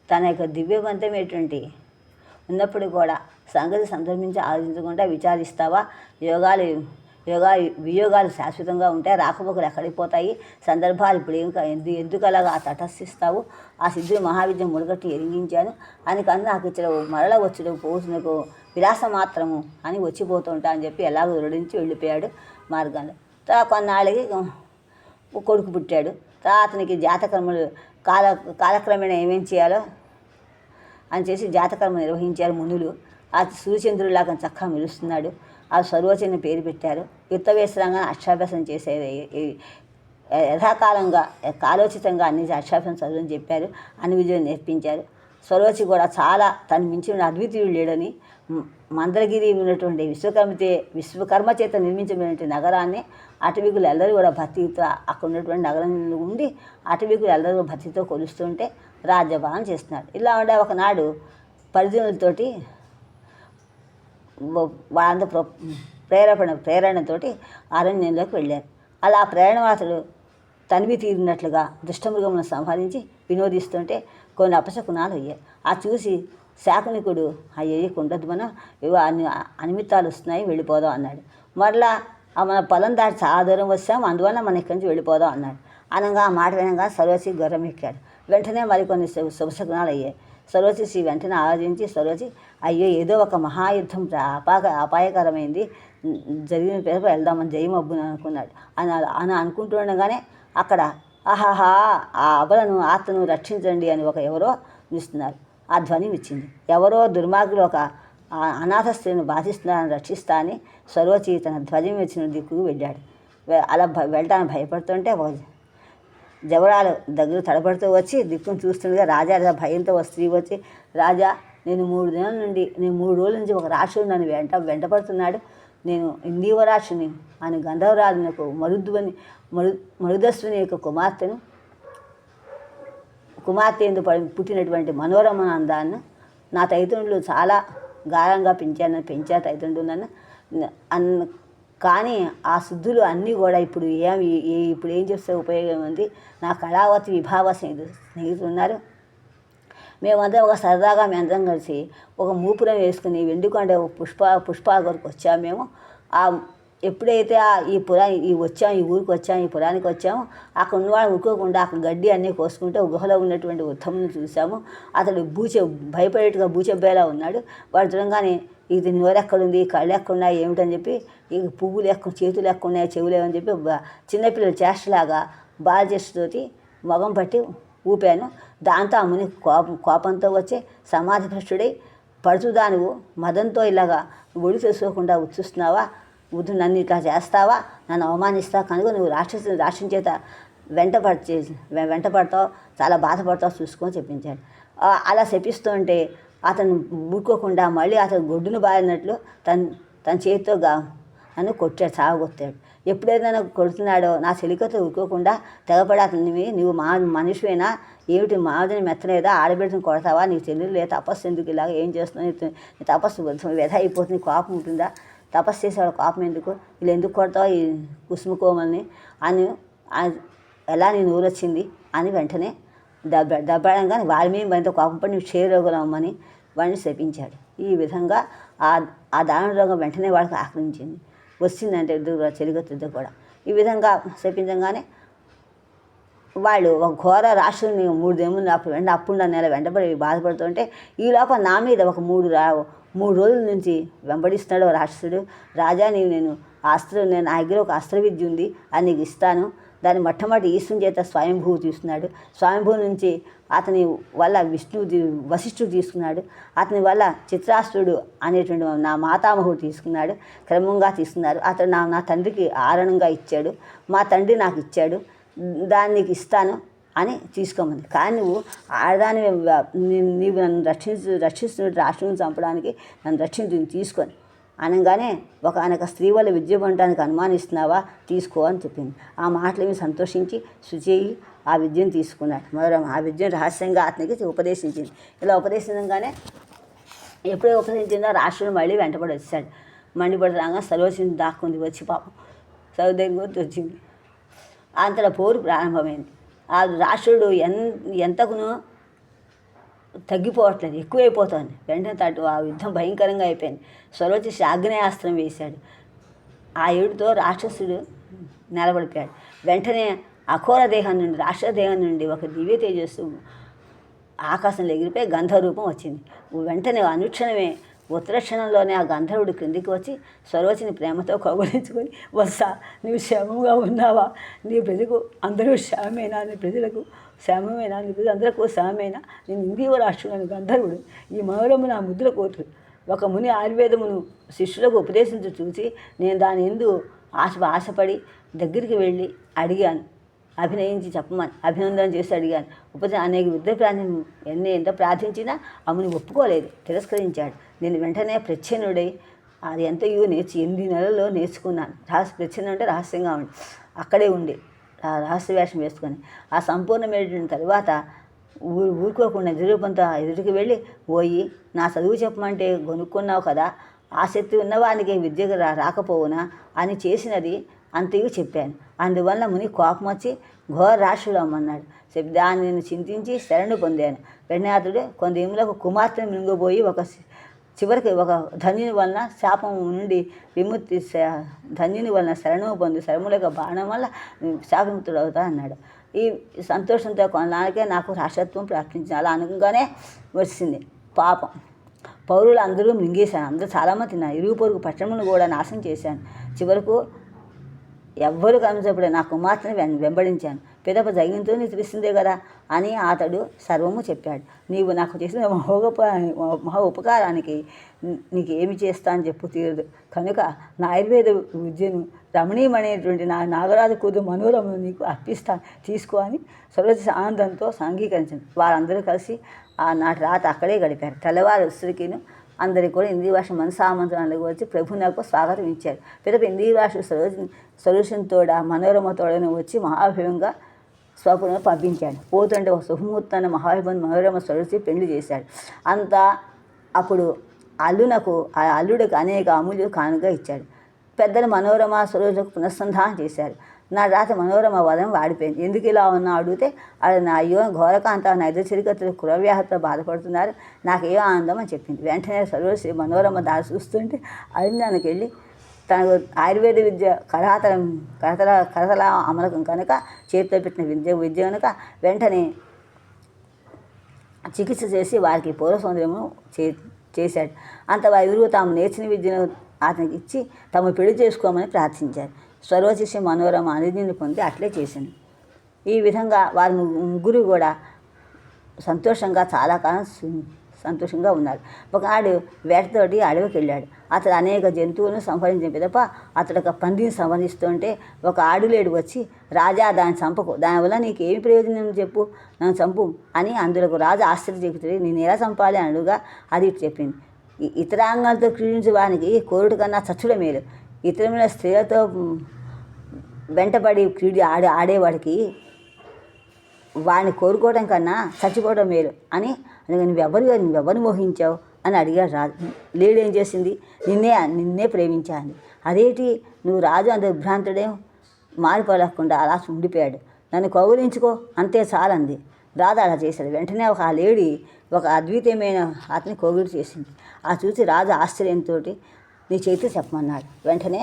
తన యొక్క దివ్యవంతమైనటువంటి ఉన్నప్పుడు కూడా సంగతి సందర్భించి ఆలోచించకుండా విచారిస్తావా? వియోగాలు శాశ్వతంగా ఉంటాయి, రాకపోకలు ఎక్కడికి పోతాయి, సందర్భాలు ఇప్పుడు ఎందుకు అలాగా తటస్థిస్తావు? ఆ సిద్ధులు మహావిద్య ముడగట్టి ఎరిగించాను అని కన్నా నాకు ఇచ్చిన మరల వచ్చుడు పోతునకు విలాసం మాత్రము అని వచ్చిపోతుంటా అని చెప్పి ఎలాగో విరడించి వెళ్ళిపోయాడు మార్గాన్ని. కొన్నాళ్ళకి కొడుకు పుట్టాడు. అతనికి జాతకర్మలు కాలక్రమేణా ఏమేం చేయాలో అని చేసి జాతకర్మ నిర్వహించారు మునులు. ఆ సూర్యచంద్రులాగా చక్కగా మెలుస్తున్నాడు. ఆ సర్వచని పేరు పెట్టారు. యుక్తవేసరంగా అక్షాభ్యాసం చేసేది యథాకాలంగా కాలోచితంగా అన్ని అక్షాభ్యాసం చదువుని చెప్పారు. అన్ని విజయం నేర్పించారు. సర్వచి కూడా చాలా తను మించిన అద్వితీయుడు లేడని మందరగిరి ఉన్నటువంటి విశ్వకర్మ చేత నిర్మించబడినటువంటి నగరాన్ని అటవీకులు ఎల్లరూ కూడా భక్తితో అక్కడ ఉన్నటువంటి నగరం ఉండి అటవీకులు ఎల్లరూ భక్తితో కొలుస్తుంటే రాజ్యపాలన చేస్తున్నాడు. ఇలా ఉండే ఒకనాడు పరిజనులతోటి వాళ్ళంతా ప్రేరణతోటి అరణ్యంలోకి వెళ్ళారు. అలా ప్రేరణవాసుడు తనివి తీరినట్లుగా దుష్టమృగములను సంహరించి వినోదిస్తుంటే కొన్ని అపశకునాలు అయ్యాయి. ఆ చూసి శాకునికుడు అయ్యే కుండదు, మనం ఇవో అనిమిత్తాలు వస్తున్నాయి, వెళ్ళిపోదాం అన్నాడు. మరలా మన పొలం దాటి చాలా దూరం వచ్చాం, అందువల్ల మన ఇక్కడి నుంచి వెళ్ళిపోదాం అన్నాడు. అనగా ఆ మాట వినగా సరోచి గుర్రం ఎక్కాడు. వెంటనే మరికొన్ని శుభశకునాలు అయ్యాయి. సరోచి వెంటనే ఆలోచించి సరోచి అయ్యో ఏదో ఒక మహాయుద్ధం అపాయకరమైంది జరిగిన పేరు వెళ్దామని జయమబ్బుని అనుకున్నాడు. అని అనుకుంటుండగానే అక్కడ ఆహాహా ఆ అబలను ఆత్మను రక్షించండి అని ఎవరో పిలుస్తున్నారు. ఆ ధ్వని ఇచ్చింది. ఎవరో దుర్మార్గులు ఒక అనాథ స్త్రీని బాధిస్తున్నారని రక్షిస్తా అని సరోచి తన ధ్వజం ఇచ్చిన దిక్కుకు వెళ్ళాడు. అలా వెళ్ళడానికి భయపడుతుంటే జవరాలు దగ్గర తడబడుతూ వచ్చి దిక్కును చూస్తుండగా రాజా భయంతో స్త్రీ వచ్చి, రాజా నేను 3 రోజుల నుంచి ఒక రాక్షసుడు నన్ను వెంటపడుతున్నాడు. నేను ఇందీవరాక్షుని అని గంధర్వరాజునకు మరుదస్విని యొక్క కుమార్తె ఎందు పుట్టినటువంటి మనోరమ అందాన్ని నా తైతుండ్రులు చాలా గారంగా పెంచారు తైతుండ్రులు నన్ను. కానీ ఆ శుద్ధులు అన్నీ కూడా ఇప్పుడు ఏం చేస్తే ఉపయోగం ఉంది? నా కళావతి విభావ స్నేహితులు ఉన్నారు. మేమందరం ఒక సరదాగా మేమందరం కలిసి ఒక మూపురం వేసుకుని వెండికొండ పుష్పాల వరకు వచ్చాము. మేము ఎప్పుడైతే ఈ ఊరికి వచ్చాము, ఈ పురానికి వచ్చాము, అక్కడ ఉన్నవాడు ఉరుకోకుండా అక్కడ గడ్డి అన్నీ కోసుకుంటే గుహలో ఉన్నటువంటి ఉత్తముని చూసాము. అతడు భయపడేట్టుగా బూచెబ్బేలా ఉన్నాడు. వాడు చూడంగానే ఇది నోరెక్కడుంది, కళ్ళు ఎక్కడున్నాయి ఏమిటని చెప్పి, ఇక పువ్వులు చేతులు ఎక్కడున్నాయి, చెవులు ఏమని చెప్పి చిన్నపిల్లలు చేష్టలాగా బాలచేష్టతోటి మొగం పట్టి ఊపాను. దాంతో ఆ ముని కోపంతో వచ్చి సమాధిభ్రష్టుడై, పడుచుదానువు మదంతో ఇలాగా ఒడి చేసుకోకుండా ఉచ్చుస్తున్నావా, నన్ను ఇట్లా చేస్తావా, నన్ను అవమానిస్తావు కనుక నువ్వు రాక్షసుని చేత వెంటపడతావు, చాలా బాధపడతావు చూసుకొని చెప్పించాడు. అలా శపిస్తుంటే అతను ఊరుకోకుండా మళ్ళీ అతను గొడ్డును బారినట్లు తన చేతితో నన్ను కొట్టాడు, సాగొత్తాడు. ఎప్పుడైతే నన్ను కొడుతున్నాడో నా చెలికతో ఊరుకోకుండా తెగపడి అతన్ని, నువ్వు మనిషివేనా ఏమిటి, మాదిని మెత్తలేదా, ఆడబిడ్డను కొడతావా, నీకు చెల్లెలు లేదా, తపస్సు ఎందుకు ఇలాగ ఏం చేస్తున్నావు, నీ తపస్సు వ్యధ అయిపోతుంది, కోపం ఉంటుందా, తపస్సు చేసేవాడు కోపం ఎందుకు, ఇలా ఎందుకు కొడతావు ఈ కుసుముకోమని అని, ఎలా నీ నూరు వచ్చింది అని వెంటనే దెబ్బడంగానే వాడి మీద మరింత కోపం పడి నువ్వు క్షయరోగులమ్మని వాడిని శపించాడు. ఈ విధంగా ఆ దారుణ రోగం వెంటనే వాడికి ఆక్రమించింది, వచ్చిందంటే చెలిగొద్దు కూడా. ఈ విధంగా శపించగానే వాళ్ళు ఒక ఘోర రాక్షసుని 3 దేవుళ్ళు అప్పుడు నెల వెంటబడి బాధపడుతుంటే ఈ లోపల నా మీద ఒక 3 రోజుల నుంచి వెంబడిస్తున్నాడు రాక్షసుడు. రాజా నేను నా దగ్గర ఒక అస్త్ర విద్య ఉంది, అది నీకు ఇస్తాను. దాన్ని మొట్టమొదటి ఈశ్వరుని చేత స్వయంభూ తీసుకున్నాడు. స్వయంభూ నుంచి అతని వల్ల వశిష్ఠుడు తీసుకున్నాడు. అతని వల్ల చిత్రాష్ట్రుడు అనేటువంటి నా మాతామహుడు తీసుకున్నాడు. క్రమంగా తీసుకున్నారు. అతడు నా తండ్రికి ఆరణంగా ఇచ్చాడు. మా తండ్రి నాకు ఇచ్చాడు, దాన్ని నీకు ఇస్తాను అని తీసుకోమంది. కానీ నువ్వు ఆడదాని నీవు నన్ను రక్షిస్తున్నట్టు రాష్ట్రం చంపడానికి నన్ను రక్షించి తీసుకొని అనగానే ఆయనకు స్త్రీ వల్ల విద్య పొందడానికి అనుమానిస్తున్నావా, తీసుకో అని చెప్పింది. ఆ మాటలు సంతోషించి శుచేయి ఆ విద్యను తీసుకున్నాడు. మొదలు ఆ విద్యను రహస్యంగా అతనికి ఉపదేశించింది. ఇలా ఉపదేశించగానే ఎప్పుడో ఉపదేశించిందో రాష్ట్రుడు మళ్ళీ వెంటబడి వచ్చాడు. మండిపడి రాగా సరోజిని దాక్కుంది. వచ్చి పాపం సరు దగ్గర వచ్చింది. అంతలో పోరు ప్రారంభమైంది. ఆ రాష్ట్రుడు ఎంతకునూ తగ్గిపోవట్లేదు, ఎక్కువైపోతుంది. వెంటనే ఆ యుద్ధం భయంకరంగా అయిపోయింది. సరోజి ఆగ్నేయాస్త్రం వేశాడు. ఆ ఏడుతో రాక్షసుడు నిలబడిపోయాడు. వెంటనే అఘోర దేహం నుండి, రాక్షస దేహం నుండి ఒక దివ్య తేజస్సు ఆకాశంలో ఎగిరిపోయి గంధర్వరూపం వచ్చింది. వెంటనే అనుక్షణమే ఉత్తర క్షణంలోనే ఆ గంధర్వుడు క్రిందికి వచ్చి సరోజిని ప్రేమతో కౌగులించుకొని, వస్తా నీవు క్షేమంగా ఉన్నావా, నీ ప్రజలకు అందరూ క్షేమమేనా, నీ ప్రజలకు క్షేమమేనా, నీ ప్రజలు అందరికీ క్షేమమేనా, నేను ఇందీవ రాష్ట్రుడు గంధర్వుడు, ఈ మనోరము నా ముద్ర కోతుడు. ఒక ముని ఆయుర్వేదమును శిష్యులకు ఉపదేశించి చూసి నేను దాని ఎందు ఆశపడి దగ్గరికి వెళ్ళి అడిగాను, అభినయించి చెప్పమని అభినందన చేసి అడిగాను. అనేక ఎంత ప్రార్థించినా అమ్ముని ఒప్పుకోలేదు, తిరస్కరించాడు. నేను వెంటనే ప్రచ్ఛన్నుడై అది ఎంతయో 8 నెలల్లో నేర్చుకున్నాను. ప్రచ్ఛన్నం అంటే రహస్యంగా ఉండి అక్కడే ఉండి రహస్య వేషం వేసుకొని ఆ సంపూర్ణమైన తర్వాత ఊరుకోకుండా ఎదురుపంతో ఎదుటికి వెళ్ళి పోయి నా చదువు చెప్పమంటే కొనుక్కున్నావు కదా, ఆసక్తి ఉన్నవానికి విద్యకు రాకపోవునా అని చేసినది అంతయు చెప్పాను. అందువల్ల ముని కోపం వచ్చి ఘోర రాక్షసుడు అమ్మన్నాడు. దాన్ని నేను చింతించి శరణు పొందాను. వెంటనే కొందేములకు కుమార్తెను మింగబోయి చివరికి ఒక ధన్యుని వలన శాపం నుండి విముక్తి, ధన్యుని వలన శరణము పొంది శరములకు బాణం వల్ల శాపముక్తుడు అవుతా అన్నాడు. ఈ సంతోషంతో కొన్నాళ్ళకే నాకు రాక్షసత్వం ప్రాప్తించింది. అలా అనుకుగానే వచ్చింది. పాపం పౌరులు అందరూ మింగేశాను. అందరూ చాలామంది తిన్నాను. ఇరుగు పొరుగు పట్టణమును కూడా నాశనం చేశాను. చివరకు ఎవ్వరు కనిపించప్పుడే నా కుమార్తెను వెంబడించాను. పిదప జరిగింతో నీకు తెలిసిందే కదా అని అతడు సర్వము చెప్పాడు. నీవు నాకు చేసిన మహా ఉపకారానికి నీకేమి చేస్తా అని చెప్పు తీరదు. కనుక నా ఆయుర్వేద విద్యను రమణీయమైనటువంటి నా నాగరాజు కూతురు మనోరమను నీకు అర్పిస్తాను, తీసుకో అని సరోజ ఆనందంతో అంగీకరించింది. వారందరూ కలిసి నాటి రాత అక్కడే గడిపారు. తెల్లవారు ఉసిరికిను అందరికీ కూడా హిందీ భాష మనసామంత్రాలకు వచ్చి ప్రభు నాకు స్వాగతం ఇచ్చారు. పిదప హిందీ భాష సొల్యూషన్తోడ మనోరమతోడను వచ్చి మహాభయంగా స్వపురం పంపించాడు. పోతుంటే ఒక శుభముహూర్తాన్ని మహాభిబంధు మనోరమ సొలిసి పెళ్లి చేశాడు. అంతా అప్పుడు అల్లుడికి అనేక అమూల్య కానుక ఇచ్చాడు. పెద్దలు మనోరమ సరోజకు పునఃసంధానం చేశారు. నా రాత మనోరమ వదం వాడిపోయింది. ఎందుకు ఇలా ఉన్నా అడిగితే అది నా అయ్యో ఘోరకాంత నా ఎదురు చిరికత్తులు కురవ్యాహతో బాధపడుతున్నారు, నాకేమో ఆనందం అని చెప్పింది. వెంటనే సరోజ మనోరమ దారి చూస్తుంటే అరణ్యానికి వెళ్ళి తనకు ఆయుర్వేద విద్య కరతల అమలకం కనుక చేతితో పెట్టిన విద్య కనుక వెంటనే చికిత్స చేసి వారికి పూర్వ సౌందర్యము చేశాడు. అంత వారు తాము నేర్చిన విద్యను అతనికి ఇచ్చి తాము పెళ్లి చేసుకోమని ప్రార్థించారు. స్వరోశిష్య మనోరమ అనుజ్ఞని పొంది అట్లే చేసింది. ఈ విధంగా వారు ముగ్గురు కూడా సంతోషంగా చాలా కాలం సంతోషంగా ఉన్నారు. ఒకనాడు వేటతోటి అడవికి వెళ్ళాడు. అతడు అనేక జంతువులను సంహరించిన పిదప అతడు ఒక పందిని సంహరిస్తుంటే ఒక ఆడులేడు వచ్చి, రాజా దాన్ని చంపకు, దానివల్ల నీకు ఏమి ప్రయోజనం చెప్పు, నన్ను చంపు అని అందులోకి రాజు ఆశ్చర్యచెబుతుంది. నేను ఎలా చంపాలి అని అడుగా అది చెప్పింది. ఇతరాంగాలతో క్రీడించే వానికి కోరుడు కన్నా చచ్చుడ మేలు. ఇతరమైన స్త్రీలతో వెంటబడి ఆడేవాడికి వాడిని కోరుకోవడం కన్నా చచ్చిపోవడం మేలు అని నువ్వెవరు మోహించావు అని అడిగాడు రాజు. లేడేం చేసింది, నిన్నే ప్రేమించాను. అదేంటి నువ్వు రాజు అంత విభ్రాంతుడే మారిపోలేకుండా అలా ఉండిపోయాడు. నన్ను కౌగులించుకో అంతే చాలంది. రాజు అలా చేశాడు. వెంటనే ఆ లేడీ ఒక అద్వితీయమైన అతని కోగిలి చేసింది. ఆ చూసి రాజు ఆశ్చర్యంతో నీ చేతి చెప్పమన్నాడు. వెంటనే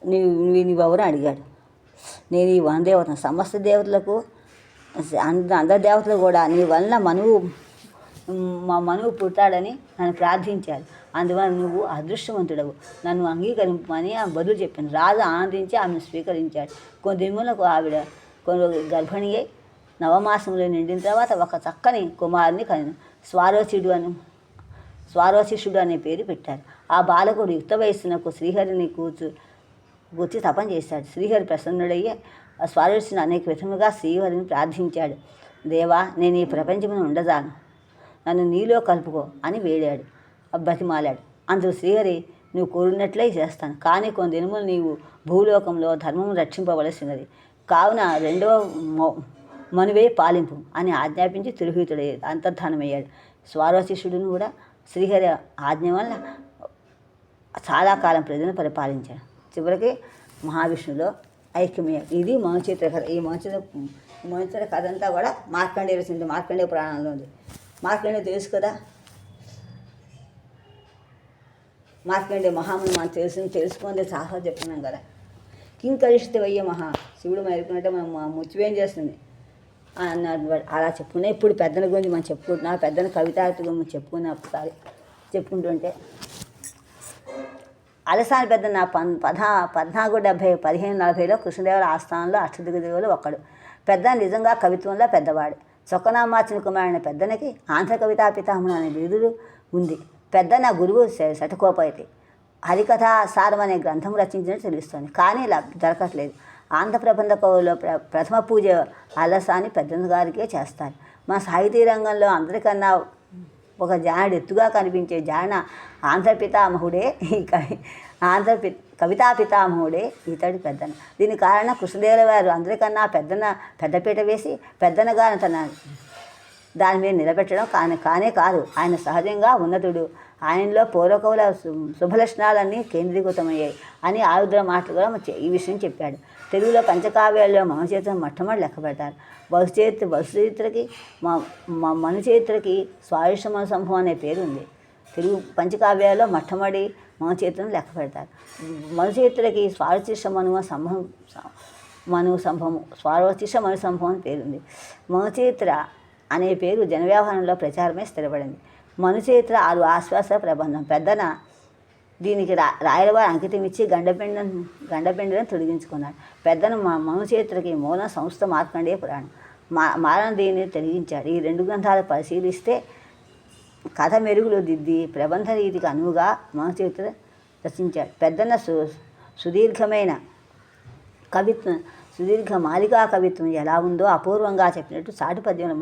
నీవెవరు అడిగాడు. నేను ఈ వనదేవతను, సమస్త దేవతలకు అందరి దేవతలు కూడా నీ వలన మా మనువు పుట్టాడని నన్ను ప్రార్థించాడు. అందువల్ల నువ్వు అదృష్టవంతుడవు, నన్ను అంగీకరింపమని ఆమె బదులు చెప్పింది. రాజు ఆనందించి ఆమెను స్వీకరించాడు. కొన్ని దినములకు ఆవిడ కొన్ని గర్భిణి అయి నవమాసంలో నిండిన తర్వాత ఒక చక్కని కుమారుని కనిను. స్వారోశిషుడు అనే పేరు పెట్టారు. ఆ బాలకుడు యుక్త వయస్సునకు శ్రీహరిని కూర్చి తపం చేశాడు. శ్రీహరి ప్రసన్నుడయ్యే స్వారోశిని అనేక విధముగా శ్రీహరిని ప్రార్థించాడు. దేవా, నేను ఈ ప్రపంచమును ఉండజాను, నన్ను నీలో కలుపుకో అని వేడాడు, బతిమాలాడు. అందుకు శ్రీహరి, నువ్వు కోరినట్లే చేస్తాను, కానీ కొన్ని దినములు నీవు భూలోకంలో ధర్మము రక్షింపవలసినది, కావున రెండవ మనువే పాలింపు అని ఆజ్ఞాపించి తిరుహితుడయ్యాడు, అంతర్ధానమయ్యాడు. స్వారోశిష్యుడును కూడా శ్రీహరి ఆజ్ఞ వల్ల చాలా కాలం ప్రజలను పరిపాలించాడు. చివరికి మహావిష్ణువులో ఐక్యమయ్యాడు. ఇది మనుచరిత్ర కథ. ఈ మనుచరిత్ర కథ అంతా కూడా మార్కండేయ రచించిన మార్కండేయ పురాణంలో ఉంది. మార్కండేయ తెలుసు కదా, మార్కండేయ మహాముని మనం తెలుసుకుందే సాహా చెప్తున్నాం కదా. కింకరిష్టివయ్య మహా, శివుడు మేలుకున్నట్టే మనం ముచ్చివేం చేస్తుంది అన్నారు. అలా చెప్పుకున్నా. ఇప్పుడు పెద్దల గురించి మనం చెప్పుకుంటున్నాం. పెద్దల కవితార్థి గురించి చెప్పుకున్నా ఒకసారి చెప్పుకుంటుంటే, అలసాని పెద్ద నా 1470-1540లో కృష్ణదేవుల ఆస్థానంలో అష్టదిగ్గజులు ఒక్కడు. పెద్ద నిజంగా కవిత్వంలో పెద్దవాడు. చొక్కనామార్చిన కుమారుని పెద్దనికి ఆంధ్ర కవితా పితామహుడు అనే బిరుదు ఉంది. పెద్ద నా గురువు శటకోపైతి హరికథా సారం అనే గ్రంథం రచించినట్టు తెలుస్తోంది, కానీ దొరకట్లేదు. ఆంధ్ర ప్రబంధ కవుల్లో ప్రథమ పూజ అలసాని పెద్దన్న గారికే చేస్తారు. మా సాహితీ రంగంలో అందరికన్నా ఒక జానుడు ఎత్తుగా కనిపించే జాన ఆంధ్ర పితామహుడే. కవితా పితామహుడే ఇతడి పెద్దన. దీనికి కారణం కృష్ణదేవుల వారు అందరికన్నా పెద్దపీట వేసి పెద్దన గారిని దాని మీద నిలబెట్టడం కానే కాదు. ఆయన సహజంగా ఉన్నతుడు. ఆయనలో పూర్వకవుల శుభలక్షణాలన్నీ కేంద్రీకృతమయ్యాయి అని ఆరుద్ర మాటలు కూడా ఈ విషయం చెప్పాడు. తెలుగులో పంచకావ్యాల్లో మనుచరిత్ర మొట్టమొదటి లెక్క పెడతారు. వసుచరిత్రకి మనుచరిత్రకి స్వాయుష మనుసంభవం అనే పేరు ఉంది. తెలుగు పంచకావ్యాల్లో మొట్టమొదటి మనుచరిత్రను లెక్క పెడతారు. మనుచరిత్రకి స్వారోచిష మను సంభవం అని పేరుంది. మనుచరిత్ర అనే పేరు జనవ్యవహారంలో ప్రచారమై స్థిరపడింది. మనుచరిత్ర 6 ఆశ్వాస ప్రబంధం. పెద్దన దీనికి రాయలవారు అంకితం ఇచ్చి గండపెండలను తొలగించుకున్నాడు. పెద్దన మనుచరిత్రకి మూలం సంస్థ మార్కండేయ పురాణం. మారణ దీనిని తొలగించాడు. ఈ 2 గ్రంథాలు పరిశీలిస్తే కథ మెరుగులు దిద్ది ప్రబంధ రీతికి అనువుగా మనుచరిత్ర రచించాడు. పెద్దన సుదీర్ఘ మాలికా కవిత్వం ఎలా ఉందో అపూర్వంగా చెప్పినట్టు సాటి పద్యంలో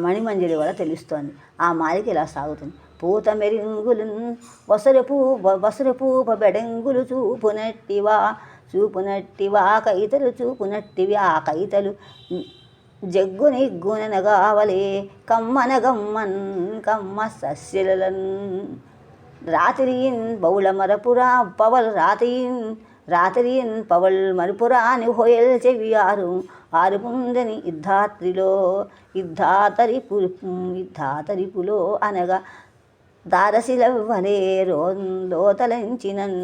మణిమంజరి వల్ల తెలుస్తోంది. ఆ మాలిక ఇలా సాగుతుంది. పూత మెరుగులు వసరపు బెడంగులు చూపునట్టివా కైతలు చూపునట్టివి ఆ కైతలు జగ్గుని గుణనగావలే కమ్మ సస్యలన్ రాత్రియిన్ బౌళ మరపురా పవల్ రాత్రియిన్ పవల్ మరుపురా అని హోయల్ చెవి ఆరు పుందని ఇద్ధాతరిపులో అనగా దారశిలవలే రోతలంచినన్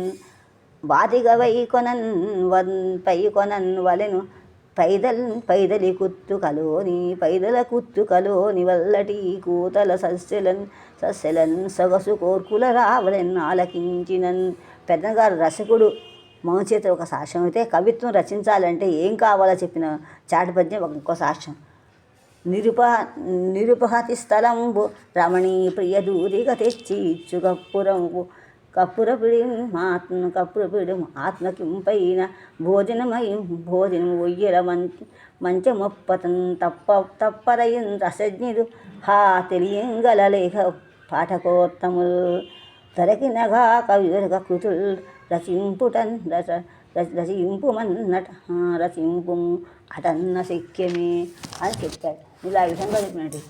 బాతిగవై కొనన్ వలెను పైదల కుత్తుకలోని వల్లటి కూతల సస్యలన్ సొగసు కోర్కుల రావలెన్ ఆలకించినన్. పెద్దగారు రసకుడు మనుచరిత్ర ఒక సాక్ష్యం అయితే, కవిత్వం రచించాలంటే ఏం కావాలో చెప్పిన చాటుపద్యం ఇంకో సాక్ష్యం. నిరుపహతి స్థలంబు రమణీ ప్రియ దూరిగ తెచ్చి ఇచ్చు కప్పురపిడి ఆత్మకింపైన భోజనం ఒయ్యల మంచమొప్పతం తప్పరయిన్ రసజ్ఞుడు హా తెలియంగలలేఖ పాఠకోత్తములు దొరకినగా కవిరగ కృతులు రచింపు అటన్న శక్యమే అని చెప్పాడు. ఇలా ఈ విధంగా చెప్పినట్టు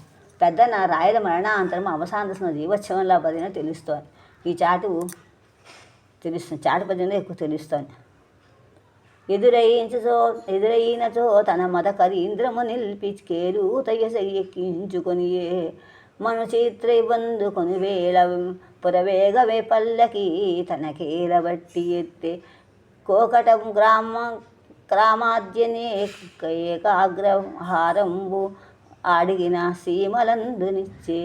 పెద్దన రాయల మరణాంతరం అవసాన దశన జీవోత్సవంలా బదిన తెలుస్తోంది. ఈ చాటు పద్యంలో ఎక్కువ తెలుస్తోంది. ఎదురైనచో తన మద కరీంద్రము నిల్పికేలు ఎక్కించుకొనియే మనుచిత్ర బందుకొని వేళ పురవేగవే పల్లకి తనకేల బట్టి ఎత్తే క్రామాద్యనే ఏకాగ్రహారంబు అడిగిన సీమలంచునిచ్చే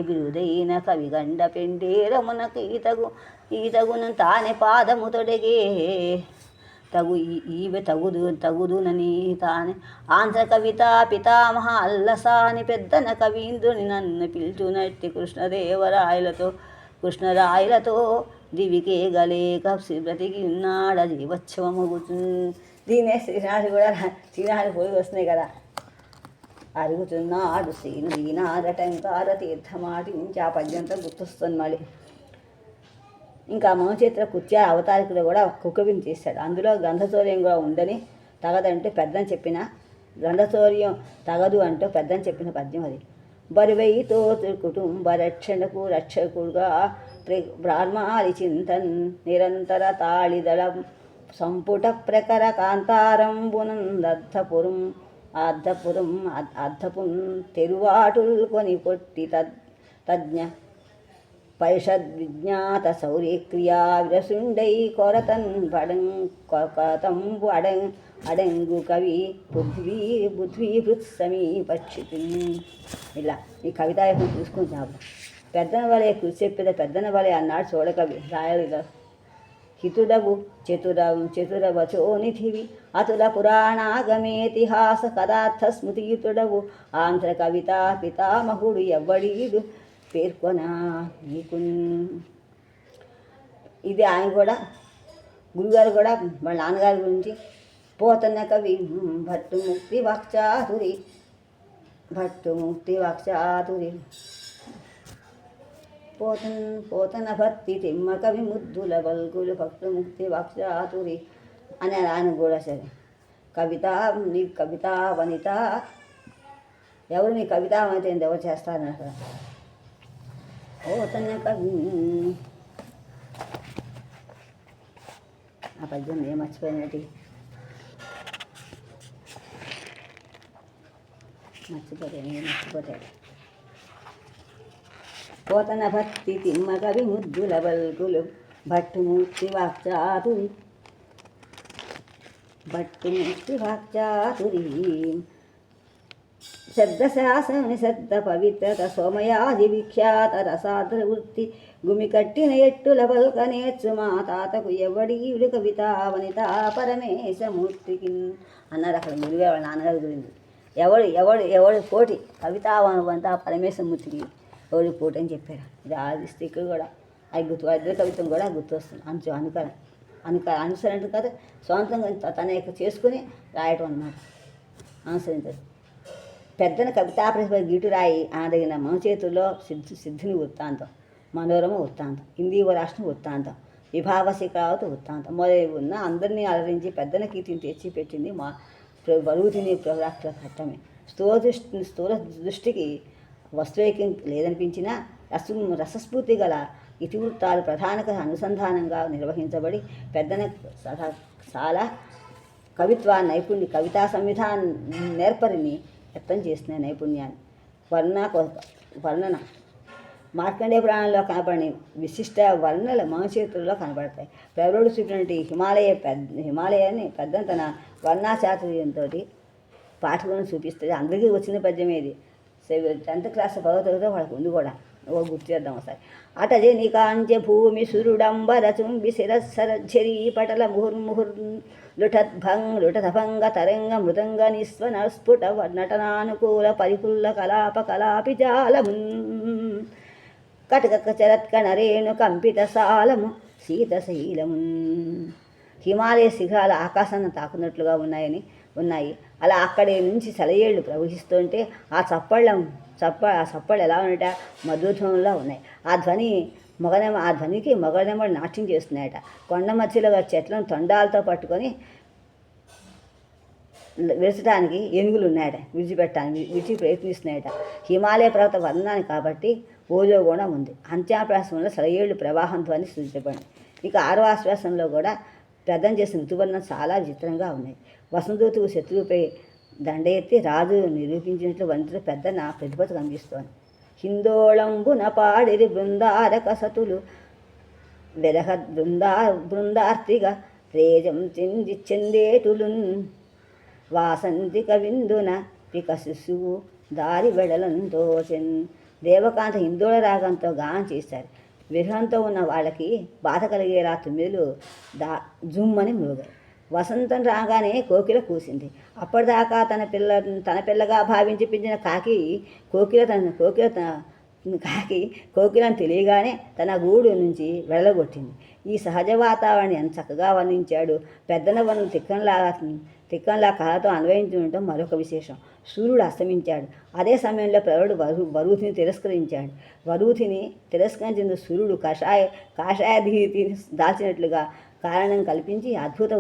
బిరుదైన కవిగండ పెండేరమునకు ఈతగును తానే పాదము తొడగే తగుదునని తానే ఆంధ్ర కవిత పితామహ అల్లసాని పెద్దన కవీంద్రుని నన్ను పిలుచునట్టి కృష్ణరాయలతో దివికే గలేక బ్రతికి ఉన్నాడ జీవోత్సవమగుతు. దీనే శ్రీనాథుడు పోయి వస్తున్నాయి కదా. అరుగుతున్నాడు శ్రీను దీనారటంకార తీర్థమాటించి ఆ పద్యంతో గుర్తొస్తుంది మళ్ళీ. ఇంకా మౌనచేత్ర కృత్య అవతారికలో కూడా కుకవిని చేశాడు. అందులో గంధచౌర్యం కూడా ఉందని తగదంటే పెద్దని చెప్పిన గంధచౌర్యం తగదు అంటూ పెద్దని చెప్పిన పద్యం అది. బరివైతో కుటుంబ రక్షకుడుగా బ్రాహ్మాలి చింతన్ నిరంతర తాళిదళ సంపుట ప్రకర కాంతారంబునందర్థపురం అర్ధపుం తెరువాటుల్ కొని కొట్టి తజ్ఞ పరిషద్విజ్ఞాత శౌర్యక్రియా విరసుండై కొరతంబు అడంగు కవి బుద్ధ్వీభృత్ సమీపక్షితి. ఇలా ఈ కవితాయకం తీసుకుని చాలు. పెద్దన వలె కృషి చెప్పేది పెద్దన వలె అన్నాడు చూడకవి రాయలు. హితుడవు చతురవచోనిధివి అతుల పురాణాగమేతిహాస కదార్థ స్మృతియుతుడవు ఆంధ్ర కవిత పితామహుడు ఎవ్వడీడు పేర్కొనా నీకు. ఇది ఆయన కూడా గురుగారు కూడా వాళ్ళ నాన్నగారి గురించి పోతన్న కవి భట్టుముక్తి వక్షాతురి పోతన భక్తి తిమ్మ కవి ముద్దుల బల్గులు భక్తుముక్తి వక్షాతురి అని ఆయన కూడా సరే. నీ కవితా వనిత ఎవరు నీ కవితా వనిత ఎవరు చేస్తారని అక్కడ పోతన్న కవి. ఆ పద్యం ఏం మర్చిపోయినట్టు మర్చిపోతాడు. పోతన భక్తి తిమ్మ కవి ముద్దుల బల్గులు భట్టుమూర్తి వాక్చాతురి శబ్దశాసన శబ్ద పవిత్రత సోమయాది విఖ్యాత రసాద్ర వృత్తి గుమి కట్టిన ఎట్టుల పల్కనేర్చు మా తాతకు ఎవడీడు కవితా వనిత పరమేశమూర్తికి అన్నారు అక్కడ గురుగా వాళ్ళ నాన్నగారి గురించి. ఎవడు పోటీ కవితా వనిత పరమేశమూర్తికి ఎవరి పోటీ అని చెప్పారు. ఇది ఆదిస్తే ఇక్కడ కూడా అది అద్భుత కవిత్వం కూడా గుర్తొస్తుంది. అనుసరణ కదా సొంతంగా తన యొక్క చేసుకుని రాయటం అన్నమాట. అనుసరించారు. పెద్దన కవితా ప్రతిభ గీటు రాయి ఆదగిన మౌచేతుల్లో సిద్ధిని వృత్తాంతం, మనోరమ వృత్తాంతం, హిందీవ రాష్ట్రం వృత్తాంతం, విభావశిఖరావతి వృత్తాంతం మొదలై ఉన్న అందరినీ అలరించి పెద్దన కీర్తిని తెచ్చిపెట్టింది మా బరువు తిని ప్రవరాక్షల ఘట్టమే. స్థూల దృష్టికి వస్తువేకం లేదనిపించినా రసస్ఫూర్తి గల ఇతివృత్తాలు ప్రధాన అనుసంధానంగా నిర్వహించబడి పెద్దన చాలా కవిత్వ నైపుణ్య కవితా సంవిధాన నేర్పరిని వ్యక్తం చేసిన నైపుణ్యాన్ని వర్ణన మార్కండేయ పురాణంలో కనపడిన విశిష్ట వర్ణనలు మహచేతుల్లో కనబడతాయి. ప్రవరుడు చూపినటువంటి హిమాలయాన్ని పెద్దన తన వర్ణాచాతుర్యంతో పాఠకులను చూపిస్తుంది. అందరికీ వచ్చిన పద్యమే ఇది. 10th క్లాస్ 10వ తరగతిలో వాళ్ళకి ఉంది కూడా. గుర్తు చేద్దాం ఒకసారి. అటజే నికాంచ భూమి సురుడంబర చుంబి శిరస్సరఝరీ పటల లుఠద్భంగ తరంగ మృదంగ నిస్వన స్ఫుట నటనానుకూల పరిపుల్ల కలాపి జాలమున్ కటక చరత్కణరేణు కంపిత సాలము శీతశైలమున్. హిమాలయ శిఖరాలు ఆకాశాన్ని తాకున్నట్లుగా ఉన్నాయి. అలా అక్కడి నుంచి సెలయేళ్ళు ప్రవహిస్తుంటే ఆ చప్పళ్ళు ఎలా ఉన్నట మధుధ్వనులా ఉన్నాయి. ఆ ధ్వనికి మొగలెమ్మలు నాట్యం చేస్తున్నాయట. కొండ మధ్యలో చెట్లను తొండాలతో పట్టుకొని విరచడానికి ఏనుగులు ఉన్నాయట. విడిచి ప్రయత్నిస్తున్నాయట. హిమాలయ పర్వత వర్ణాన్ని కాబట్టి ఓజో కూడా ఉంది. అంత్యాప్రాసంలో సెలయేళ్ళు ప్రవాహం ధ్వని సూచించబడింది. ఇక 6వ ఆశ్వాసంలో కూడా పెద్దం చేసిన ఋతువర్ణం చాలా విచిత్రంగా ఉన్నాయి. వసంతఋతువు శత్రువుపై దండ ఎత్తి రాజు నిరూపించినట్లు వంటిలో పెద్దన ప్రతిభత కనిపిస్తోంది. హిందోళంబున పాడిరి బృందారక సతులు వెరహ బృందార్తిగా రేజం చెందేటులున్ వాసంతిక విందున పిక శిశువు దారి వెడలంతో దేవకాంత హిందోళ రాగంతో గానం చేశారు. విరహంతో ఉన్న వాళ్ళకి బాధ కలిగేలా తుమ్మిదులు జుమ్మని మృగాయి. వసంతం రాగానే కోకిల కూసింది. అప్పటిదాకా తన పిల్లగా భావించి పెంచిన కోకిలను తెలియగానే తన గూడు నుంచి వెళ్ళగొట్టింది. ఈ సహజ వాతావరణాన్ని ఎంత చక్కగా వర్ణించాడు. పెద్దన వనలు తిక్కంలా కళతో అన్వయించి ఉండటం మరొక విశేషం. సూర్యుడు అస్తమించాడు. అదే సమయంలో ప్రవరుడు వరూధిని తిరస్కరించాడు. వరూధిని తిరస్కరించిన సూర్యుడు కాషాయధీతిని దాల్చినట్లుగా కారణం కల్పించి అద్భుత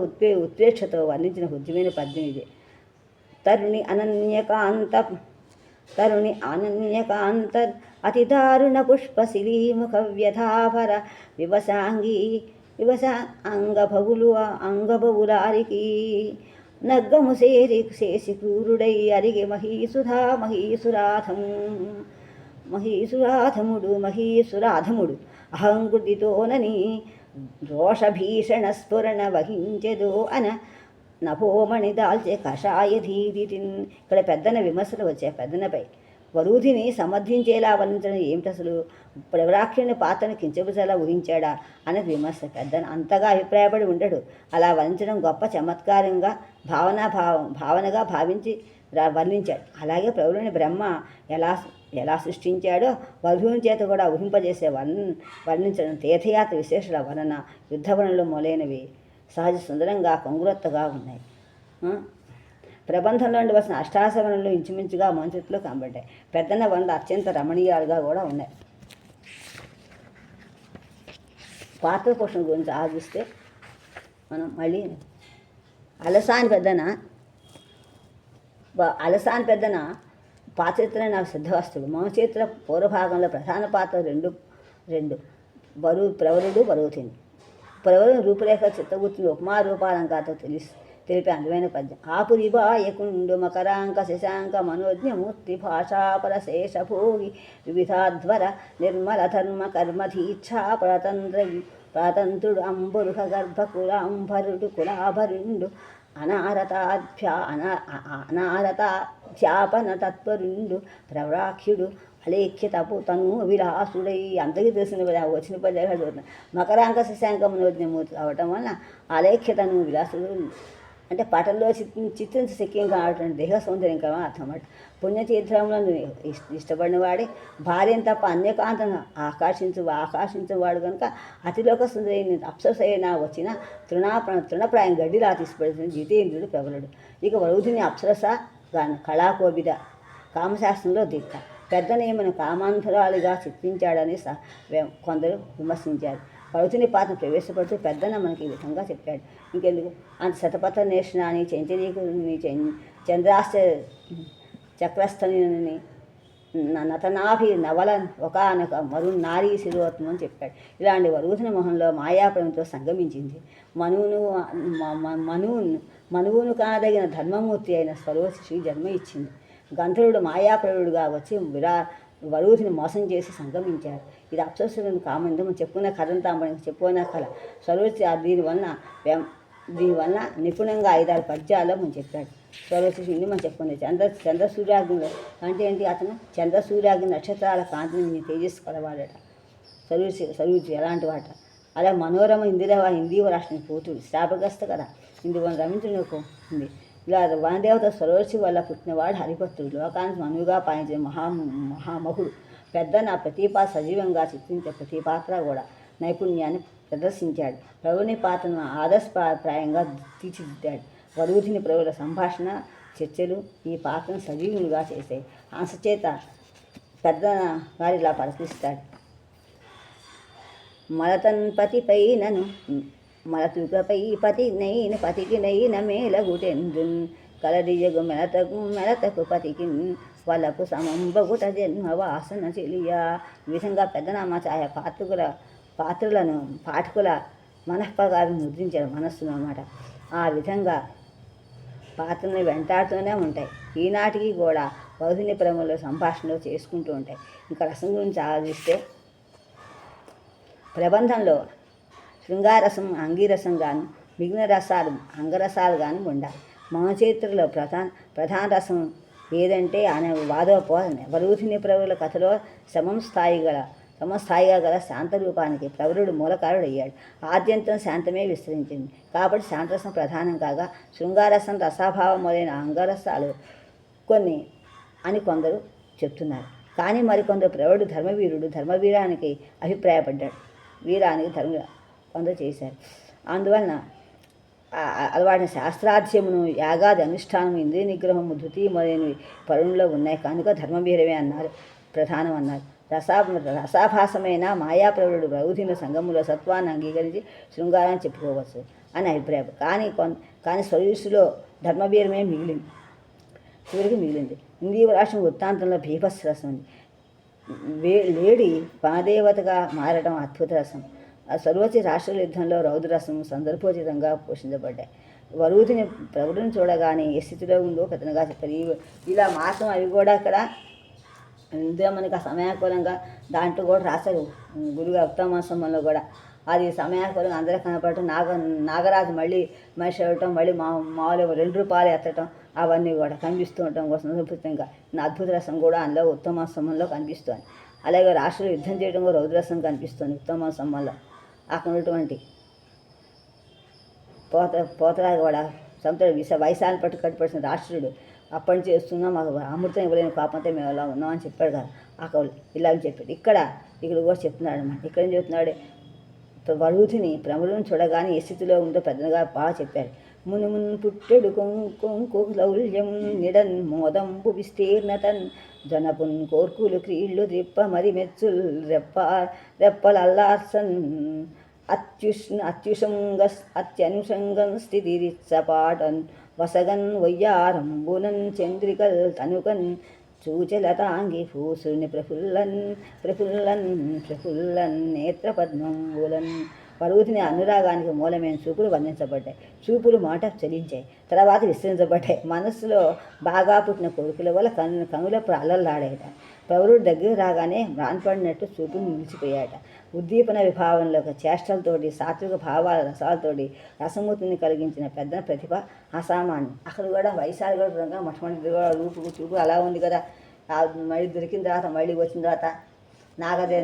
ఉత్ప్రేక్షతో వర్ణించిన హృద్యమైన పద్యం ఇది. తరుణి అనన్యకాంత అతి దారుణ పుష్పశిలీముఖ వ్యధాభర వివస అంగబవులారికి నగ్గము శేసి క్రూరుడై అరిగే మహీసురాధముడు అహంకృతితోనని రోషభీషణ స్ఫురణ వహించెదో అన నభోమణి దాల్చే కషాయ ధీరితిన్. ఇక్కడ పెద్దన విమర్శలు వచ్చాయి. పెద్దనపై వరూధిని సమర్థించేలా వర్ణించడం ఏమిటి, అసలు ప్రవరాక్షుని పాత్రను కించపుసేలా ఊహించాడా అనేది విమర్శ. పెద్దన అంతగా అభిప్రాయపడి ఉండడు. అలా వర్ణించడం గొప్ప చమత్కారంగా భావనగా భావించి వర్ణించాడు. అలాగే ప్రవరుని బ్రహ్మ ఎలా సృష్టించాడో వధువుని చేత కూడా ఊహింపజేసే వర్ణించడం తీర్థయాత్ర విశేషాల వర్ణన, యుద్ధవర్ణలు మొదలైనవి సహజ సుందరంగా కొంగురొత్తగా ఉన్నాయి. ప్రబంధంలో ఉండవలసిన అష్టాసవరణలు ఇంచుమించుగా మంచుట్లో కనబడ్డాయి. పెద్దన వర్ణలు అత్యంత రమణీయాలుగా కూడా ఉన్నాయి. పాత్ర పోషణ గురించి ఆలోచిస్తే మనం మళ్ళీ అలసాని పెద్దన పాత్రిత్ర నాకు సిద్ధవస్తుడు. మౌచరిత్ర పూర్వభాగంలో ప్రధాన పాత్ర రెండు ప్రవరుడు వరూధిని. ప్రవరుని రూపురేఖ చిత్తగుర్తిని ఉపమా రూపాలంకాతో తెలిపే అందమైన పద్యం. ఆపురిబాయకుండు మకరాంక శశాంక మనోజ్ఞమూర్తి భాషాపరశేషభోగి వివిధాధ్వర నిర్మల ధర్మ కర్మధీచ్ఛా పరతంత్రుడు అంబురుహ గర్భకులాంబరుడు కులాభరుండు అనారతాధ్యాపన తత్పరుండు ప్రవరాఖ్యుడు అలేఖ్య తను విలాసుడై. అందరికీ తెలిసిన వచ్చిన పద్యాలు చదువుతున్నాను. మకరాంక శశాంక మనోజ్ఞమూర్తి అవటం వలన అలేఖ్యతను విలాసుడు అంటే పటంలో చిత్రించి శక్యం కావటం దేహ సౌందర్యం కావని అర్థం అన్నమాట. పుణ్యతీర్థములను ఇష్టపడిన వాడే భార్యను తప్ప అన్యకాంతను ఆకర్షించేవాడు కనుక అతిలోక సుందరి అప్సరసైన వచ్చిన తృణప్రాయం గడ్డిలా తీసుకుపడుతున్న జితేంద్రుడు ప్రబలుడు. ఇక వరుధిని అప్సరస కళాకోబిద కామశాస్త్రంలో దిట్ట. పెద్దనేమను కామాంధరాలుగా చిత్రించాడని కొందరు విమర్శించారు. వరుధిని పాత్ర ప్రవేశపడుతూ పెద్దన మనకి ఈ విధంగా చెప్పాడు. ఇంకెందుకు అంత శతపథ నేషణాన్ని చెంచరీకుని చంద్రాశ్చ చక్రస్థని నతనాభి నవల ఒకనొక నారీ శిరోత్వం అని చెప్పాడు. ఇలాంటి వరుధిని మొహంలో మాయాప్రమంతో సంగమించింది. మనువును కాదగిన ధర్మమూర్తి అయిన స్వరోశిషి జన్మ ఇచ్చింది. గంధర్వుడు మాయాప్రవుడుగా వచ్చి వరుధిని మోసం చేసి సంగమించారు. ఇది అప్సరసులను కామందం చెప్పుకున్న కథంతా మనకి చెప్పుకున్న కళ స్వరోచి దీనివల్ల నిపుణంగా 5-6 పద్యాల్లో మనం చెప్పాడు. స్వరోచి మనం చెప్పుకుంది. చంద్రసూర్యాగ్నిలో అంటే ఏంటి, అతను చంద్రసూర్యాగ్ని నక్షత్రాల కాంతిని తేజస్సు కలవాడట. సరూచి ఎలాంటి వాట. అలా మనోరమ హిందీవ రాష్ట్రం కూతుడు శాపగ్రస్త కదా. ఇందువల్ల రమించునకు ఉంది. ఇలా వనదేవత స్వరోచి వల్ల పుట్టినవాడు హరిభక్తుడు. లోకానికి మనువుగా పాలించిన మహామహుడు. పెద్దన ప్రతిపాత్ర సజీవంగా చిత్రించే ప్రతి పాత్ర కూడా నైపుణ్యాన్ని ప్రదర్శించాడు. ప్రవరుని పాత్రను ఆదర్శప్రాయంగా తీర్చిదిద్దాడు. వరుధిని ప్రవుల సంభాషణ చర్చలు ఈ పాత్రను సజీవులుగా చేశాయి. హంసచేత పెద్దన వారిలా పరిశీలిస్తాడు. మలతన్పతిపై నను మలతుకపై పతికి నైన మేలగుటెందున్ కలడియగు మెలతకు పతికి వలకు సమంబగుట జన్మ వాసన చెలియా. ఈ విధంగా పెద్దనామాచార్య పాత్రలను పాఠకుల మనఃపగావి ముద్రించారు మనస్సును అన్నమాట. ఆ విధంగా పాత్రలను వెంటాడుతూనే ఉంటాయి. ఈనాటికి కూడా వరుధిని ప్రేమలో సంభాషణలు చేసుకుంటూ ఉంటాయి. ఇంకా రసం గురించి ఆలోచిస్తే ప్రబంధంలో శృంగారసం అంగీరసం గాను మిగిలిన రసాలు అంగరసాలు కానీ ఉండాలి. మహచరిత్రలో ప్రధాన రసం ఏదంటే అనే వాదోపవాదమే. వరూధిని ప్రవరుల కథలో సమస్థాయిగా గల శాంతరూపానికి ప్రవరుడు మూలకారుడయ్యాడు. ఆద్యంతం శాంతమే విస్తరించింది కాబట్టి శాంతరసం ప్రధానం కాగా శృంగారసం రసాభావం మొదలైన అంగరసాలు కొన్ని అని కొందరు చెప్తున్నారు. కానీ మరికొందరు ప్రవరుడు ధర్మవీరానికి అభిప్రాయపడ్డాడు. వీరానికి కొందరు చేశారు. అందువలన అలవాటిన శాస్త్రాధ్యమును యాగాది అనుష్ఠానము ఇంద్రియ నిగ్రహము ధృతి మొదలైనవి పరుణులో ఉన్నాయి కనుక ధర్మవీరమే అన్నారు, ప్రధానం అన్నారు. రసాభాసమైన మాయాప్రవరుడు ప్రౌధిన సంగములో సత్వాన్ని అంగీకరించి శృంగారాన్ని చెప్పుకోవచ్చు అని అభిప్రాయం. కానీ స్వరుషులో ధర్మవీరమే చివరికి మిగిలింది. ఇంద్రియరాశం వృత్తాంతంలో భీభత్సరసం ఉంది. లేడి వనదేవతగా మారడం అద్భుత రసం. సర్వోచ్చి రాష్ట్రాల యుద్ధంలో రౌద్రరసం సందర్భోచితంగా పోషించబడ్డాయి. ప్రవరుని చూడగానే ఏ స్థితిలో ఉందో పెద్దగా చెప్పారు. ఇలా మాసం అవి కూడా అక్కడ ఇందులో మనకి ఆ సమయానుకూలంగా దాంట్లో కూడా రాశారు. గురుగా ఉత్తమాసంలో కూడా అది సమయానుకూలంగా అందరూ కనపడటం, నాగరాజు మళ్ళీ మనిషి అవ్వటం, మళ్ళీ మామూలుగా 2 రూపాయలు ఎత్తటం అవన్నీ కూడా కనిపిస్తూ ఉండటం కోసం అద్భుతంగా అద్భుత రసం కూడా అందులో ఉత్తమాసంలో కనిపిస్తుంది. అలాగే రాష్ట్రంలో యుద్ధం చేయడం కూడా రౌద్రరసం కనిపిస్తుంది ఉత్తమాసంలో. అక్కడ ఉన్నటువంటి పోతరాజు కూడా సముద్ర వయసాన్ని పట్టు కట్టుపడిన రాష్ట్రుడు అప్పటి నుంచి చేస్తున్నాం, మాకు అమృతం ఇవ్వలేని పాపంతో మేము అలా ఉన్నామని చెప్పాడు కదా ఆ కవులు. ఇలాగ చెప్పాడు. ఇక్కడ కూడా చెప్తున్నాడు అన్నమాట. ఇక్కడ ఏం చెప్తున్నాడు, వరుధిని ప్రములను చూడగానే ఏ స్థితిలో ఉందో పెద్దగా బాగా చెప్పారు. మును పుట్టెడు కొంకు లౌల్యం నిడన్ మోదంబు విస్తీర్ణతన్ జనపున్ కోర్కులు క్రీళ్ళు రిప్ప మరి మెచ్చుల్ రెప్పలల్లార్సన్ అత్యనుషంగం స్థితిరిచ్చపాటన్ వసగన్ వయ్యారంబునన్ చంద్రికల్ తనుకన్ చూచలతాంగి భూసుని ప్రఫుల్లన్ నేత్రపద్మంబులన్. వరుధిని అనురాగానికి మూలమైన చూపులు వర్ణించబడ్డాయి. చూపులు మాట చలించాయి, తర్వాత విస్తరించబడ్డాయి. మనస్సులో బాగా పుట్టిన కోరికల వల్ల కనులప్పుడు అల్లల్లాడాయట. ప్రవరుడు దగ్గర రాగానే మ్రాన్పడినట్టు చూపులు నిలిచిపోయాట. ఉద్దీపన విభావంలోకి చేష్టలతోటి సాత్విక భావాల రసాలతోటి రసమూర్తిని కలిగించిన పెద్ద ప్రతిభ అసామాన్యం. అక్కడ కూడా వైశాలి కూడా మొట్టమొదటి కూడా రూపు చూపు అలా ఉంది కదా. మళ్ళీ దొరికిన తర్వాత మళ్ళీ వచ్చిన తర్వాత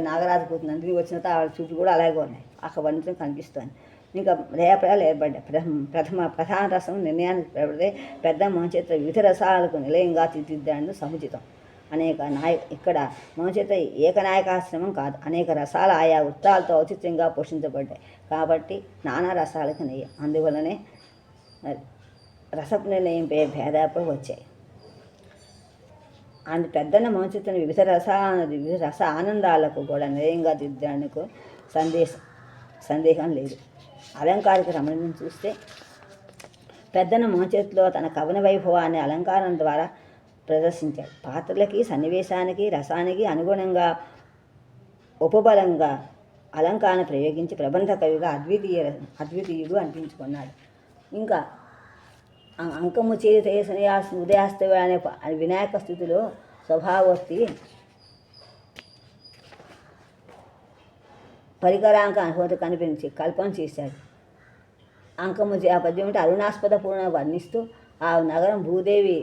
నాగరాజు కూతురు నందిని వచ్చిన తర్వాత ఆవిడ చూపులు కూడా అలాగే ఉన్నాయి. అక్కడ వర్ణించడం కనిపిస్తుంది. ఇంకా రేపడాలు ఏర్పడ్డాయి. ప్రధాన రసం నిర్ణయానికి ఏర్పడితే పెద్ద మహచరిత్ర వివిధ రసాలకు నిలయంగా తీర్చిదిద్దడానికి సముచితం. ఇక్కడ మహచరిత్ర ఏకనాయకాశ్రమం కాదు, అనేక రసాలు ఆయా వృత్తాలతో ఔచిత్యంగా పోషించబడ్డాయి కాబట్టి నానా రసాలకు నెయ్యి. అందువల్లనే రసపు నిర్ణయంపై భేదాలు వచ్చాయి. పెద్దన్న మహచరిత్రను వివిధ రస ఆనందాలకు కూడా నిలయంగా దిద్దడానికి సందేహం లేదు. అలంకారిక రమణీయం చూస్తే పెద్దన్న మహచరిత్రలో తన కవన వైభవాన్ని అలంకారం ద్వారా ప్రదర్శించాడు. పాత్రలకి, సన్నివేశానికి, రసానికి అనుగుణంగా ఉపబలంగా అలంకారాన్ని ప్రయోగించి ప్రబంధ కవిగా అద్వితీయుడు అనిపించుకున్నాడు. ఇంకా అంకము చేతి ఉదయాస్తవ అనే వినాయక స్థితిలో స్వభావోక్తి పరికరాంక అనుభూతి కనిపించి కల్పన చేశాడు. అంకము ఆ పద్యం అంటే అరుణాస్పద పూర్ణ వర్ణిస్తూ ఆ నగరం భూదేవి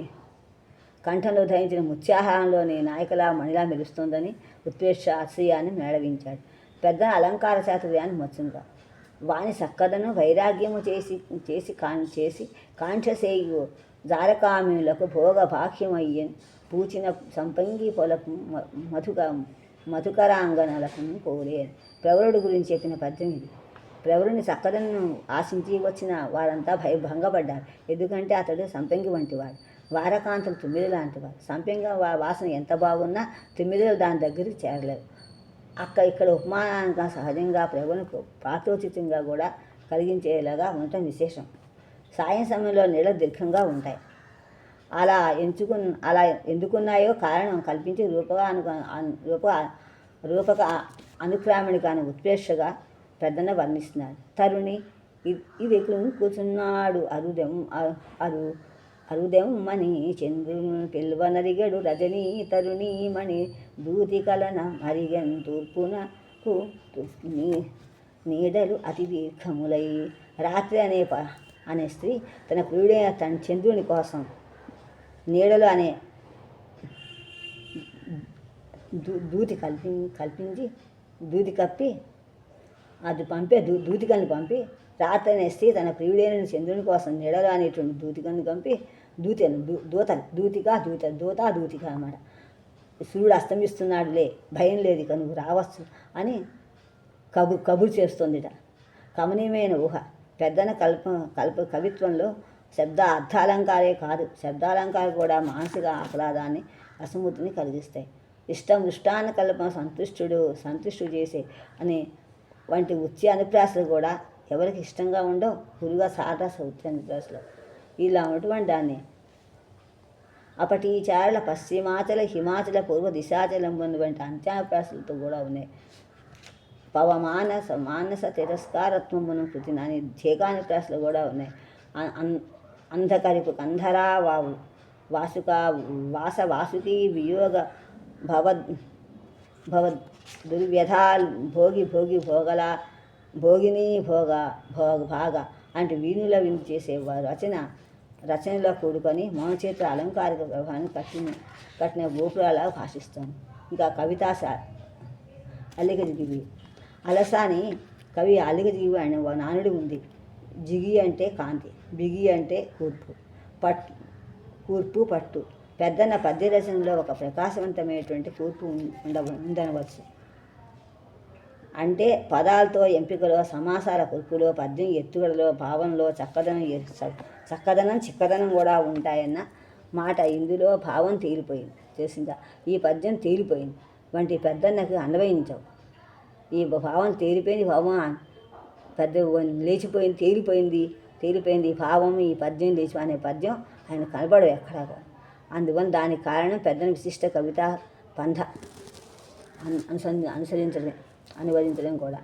కంఠంలో ధరించిన ముత్యాహారంలోని నాయకలా మణిలా మెరుస్తుందని ఉత్ప్రేక్ష అసూయాన్ని మేళవించాడు. పెద్ద అలంకార చాతుర్యాన్ని మచ్చునుగా వాని సక్కదను వైరాగ్యము చేసి కాంక్షసేయు జారకామ్యులకు భోగ భాగ్యమయ్యన్ పూచిన సంపంగి పొలకు మధుకరాంగనలకు కోరే. ప్రవరుడు గురించి చెప్పిన పద్యం ఇది. ప్రవరుని సక్కదను ఆశించి వచ్చిన వారంతా భంగపడ్డారు. ఎందుకంటే అతడు సంపంగి వంటివాడు, వారకాంతలు 9 లాంటివాడు. సంపంగి వాసన ఎంత బాగున్నా 9 దాని దగ్గరికి చేరలేవు. ఇక్కడ ఉపమానానికి సహజంగా ప్రవరునికి పాత్రోచితంగా కూడా కలిగించేలాగా ఉండటం విశేషం. సాయం సమయంలో నీళ్ళ దీర్ఘంగా ఉంటాయి. అలా ఎందుకున్నాయో కారణం కల్పించి రూపక అనుక్రామణికాన్ని ఉత్ప్రేక్షగా పెద్దన వర్ణిస్తున్నాడు. తరుణి ఇది కూర్చున్నాడు అరుదెమ్మని చంద్రుని పిల్వనరిగడు రజనీ తరుణీమణి దూతి కలన మరిగన్ తూర్పునకు నీడలు అతి దీర్ఘములై. రాత్రి అనే స్త్రీ తన ప్రియుడైన తన చంద్రుని కోసం నీడలు అనే దూతి కల్పించి దూది కప్పి అది దూతికల్ని పంపి రాత్రి అనే స్త్రీ తన ప్రియుడైన చంద్రుని కోసం నీడలు అనేటువంటి దూతికల్ని పంపి దూతిక అన్నమాట. సూర్యుడు అస్తమిస్తున్నాడులే, భయం లేదు ఇక నువ్వు రావచ్చు అని కబురు చేస్తుందిట. కమనీయమైన ఊహ. పెద్దన కవిత్వంలో శబ్ద అర్థాలంకారే కాదు, శబ్దాలంకారం కూడా మానసిక ఆహ్లాదాన్ని అసమృద్ధిని కలిగిస్తాయి. ఇష్టాన కల్పన సంతుష్టుడు చేసే అనే వంటి ఉచ్చి అనుప్రాసలు కూడా ఎవరికి ఇష్టంగా ఉండవు. గురుగా సారస ఉచ్చి అనుప్రాసలు ఇలా ఉన్నటువంటి దాన్ని అపటీచారుల పశ్చిమాచల హిమాచల పూర్వ దిశాచలం వంటి అంత్యానుప్రాసలతో కూడా ఉన్నాయి. మానస తిరస్కారత్వమును కృతి అని ధ్యేకానుప్రాసలు కూడా ఉన్నాయి. అంధకరిపు కంధరా వాసుకీ వియోగ భవ దుర్వ్యధా భోగిని భాగ అంటే వీణుల విందు చేసే రచనలో కూడుకొని మౌనచేతుల అలంకారిక ప్రభావాన్ని కట్టిన గోపురాలాగా భాషిస్తాను. ఇంకా కవితాశ అల్లికజిగివి. అలసాని కవి అల్లికజిగివి అనే నానుడి ఉంది. జిగి అంటే కాంతి, బిగి అంటే కూర్పు పట్టు. పెద్దన్న పద్య రచనలో ఒక ప్రకాశవంతమైనటువంటి కూర్పు ఉందనవచ్చు. అంటే పదాలతో ఎంపికలో, సమాసాల కూర్పులో, పద్యం ఎత్తుగడలో, భావంలో చిక్కదనం కూడా ఉంటాయన్న మాట. ఇందులో భావం తేలిపోయింది చేసిందా, ఈ పద్యం తేలిపోయింది వంటి పెద్దన్నకు అన్వయించవు. ఈ భావం తేలిపోయింది, భావం పెద్ద లేచిపోయింది, తేలిపోయింది భావం, ఈ పద్యం లేచి అనే పద్యం ఆయన కనబడవు ఎక్కడా. అందువల్ల దానికి కారణం పెద్దన విశిష్ట కవితా పంథ అనువదించడం కూడా.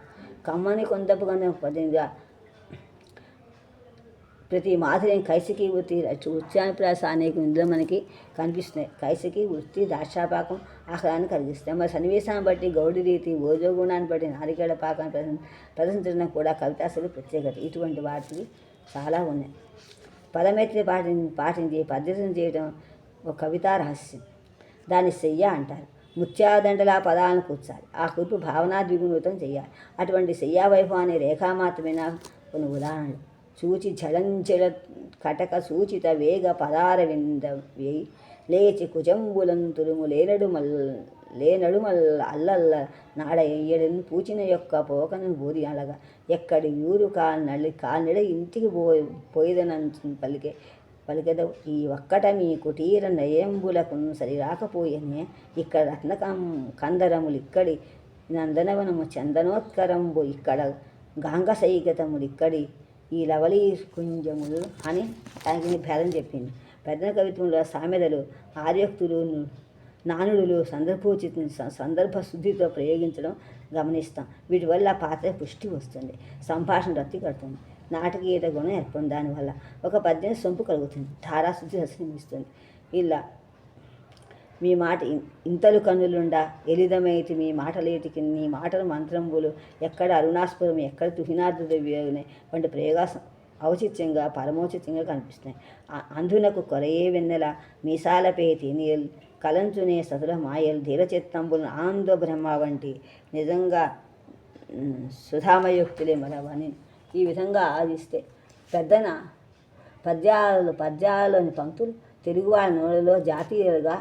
కమ్మని కొంతపు పద్యంగా ప్రతి మాధుర్యం కైసికి వృత్తి ఉచ్చానుప్రాస అనేక ఇందులో మనకి కనిపిస్తున్నాయి. కైసికి వృత్తి దాక్షాపాకం ఆహ్లాదాన్ని కలిగిస్తాయి. మరి సన్నివేశాన్ని బట్టి గౌడి రీతి, ఓజోగుణాన్ని బట్టి నారికేళ పాకాన్ని ప్రదర్శించడం కూడా కవితాశలు ప్రత్యేకత. ఇటువంటి వాటికి చాలా ఉన్నాయి. పదమైత్రి పాటించి పద్ధతిని చేయడం ఒక కవితా రహస్యం. దాన్ని శయ్య అంటారు. ముత్యాదండలా పదాలను కూర్చాలి, ఆ కూర్పు భావనా ద్విగుణితం చేయాలి. అటువంటి శయ్యా వైభవాన్ని రేఖామాత్రమైన కొన్ని ఉదాహరణలు. చూచి ఝళంచెల కటక సూచిత వేగ పదార వింద వేయి లేచి కుజంబులను తురుము లేనడుమల్ అల్లల్ల నాడ ఎయ్యడని పూచిన యొక్క పోకను బోది అనగా ఎక్కడి ఊరు కాల్నడ ఇంటికి పోయేదనంచు పలికెదవు ఈ ఒక్కట మీ కుటీర నయంబులకు సరి రాకపోయనే ఇక్కడ కందరములు ఇక్కడి నందనవనము చందనోత్కరంబు ఇక్కడ గాంగసైగతములు ఇక్కడి ఈ లవలీ కుంజములు అని దానికి భేదం చెప్పింది. పెద్దన కవిత్వంలో సామెతలు, ఆర్యోక్తులు, నానుడులు సందర్భ శుద్ధితో ప్రయోగించడం గమనిస్తాం. వీటి వల్ల పాత్ర పుష్టి వస్తుంది, సంభాషణ రక్తి కడుతుంది, నాటకీయత గుణం ఏర్పడుతుంది. దానివల్ల ఒక పద్యం సొంపు కలుగుతుంది, ధారాశుద్ధి దర్శనమిస్తుంది. ఇలా మీ మాట ఇంతలు కన్నులుండా ఎలిదమైతి మీ మాటలేటికి నీ మాటలు మంత్రంబులు ఎక్కడ అరుణాస్పదం ఎక్కడ తుహినార్థువ్యోగనే వంటి ప్రయోగాసం ఔచిత్యంగా పరమౌచిత్యంగా కనిపిస్తున్నాయి. అంధునకు కొరయే వెన్నెల మీసాలపై తినియల్ కలంచునే సతుల మాయల్ ధీరచిత్తంబులను ఆనంద బ్రహ్మ వంటి నిజంగా సుధామయోక్తులే మరవని ఈ విధంగా ఆదిస్తే పెద్దన పద్యాలలోని పంక్తులు తెలుగువారి నోళ్ళలో జాతీయులుగా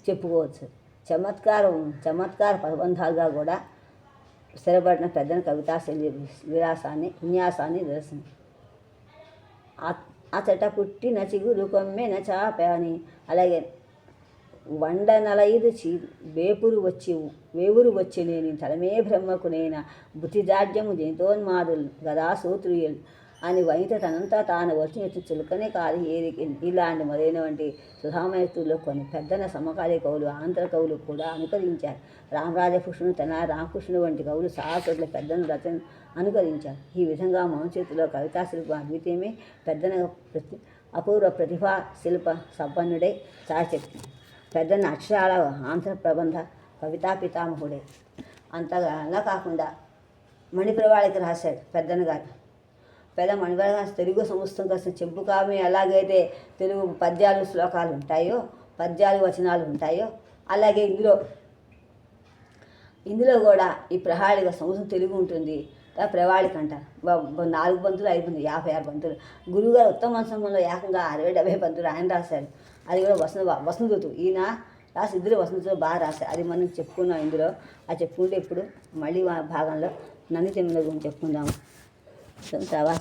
చెప్పుకోవచ్చు. చమత్కార పదబంధాలుగా కూడా స్థిరపడిన పెద్దన కవితా శైలి విన్యాసాన్ని నిదర్శనం. అచట పుట్టిన చిగురు కొమ్మెన చాప అని, అలాగే వండనలైదు వేవురు వచ్చి నేను తలమే బ్రహ్మకు నేన బుద్ధిదార్ఢ్యము జనితోన్మాదులు గదాసూత్రుయులు అని వనిత తనంతా తాను వచ్చినట్టు చులకనే కాదు ఏరికి ఇలాంటి మొదలైనటువంటి సుధామయతుల్లో కొన్ని పెద్దన సమకాలీన కవులు, ఆంధ్ర కవులు కూడా అనుకరించారు. రామరాజభూషణుడు తన రామకృష్ణుడు వంటి కవులు సాహసుల పెద్దన రచన అనుకరించారు. ఈ విధంగా మౌనచేతిలో కవితా శిల్పం అద్వితీయమే. పెద్దన అపూర్వ ప్రతిభా శిల్ప సంపన్నుడై చాచెప్పింది. పెద్దన అక్షరాల ఆంధ్ర ప్రబంధ కవితా పితామహుడే. అంతగా కాకుండా మణిప్రవాళిక రాశాడు పెద్దన్న గారు. పెద్ద మణిప్రవాళిక తెలుగు సంస్కృతం కలిసిన చెంపు కావ్యం ఎలాగైతే తెలుగు పద్యాలు శ్లోకాలు ఉంటాయో, పద్యాలు వచనాలు ఉంటాయో, అలాగే ఇందులో కూడా ఈ ప్రవాళిక సంస్కృతం తెలుగు ఉంటుంది. ప్రవాళిక అంట 4 బంతులు 5 బంతులు 56 బంతులు. గురువుగారు ఉత్తమ సంబంధంలో ఏకంగా 60-70 బంతులు ఆయన రాశారు. అది కూడా వసంతఋతువు. ఈయన రాసి ఇద్దరు వసంతఋతువు బాగా రాశారు. అది మనం చెప్పుకున్నాం ఇందులో. అది చెప్పుకుంటే ఇప్పుడు మళ్ళీ భాగంలో నంది తిమ్మల గురించి చెప్పుకుందాము. తర్వాత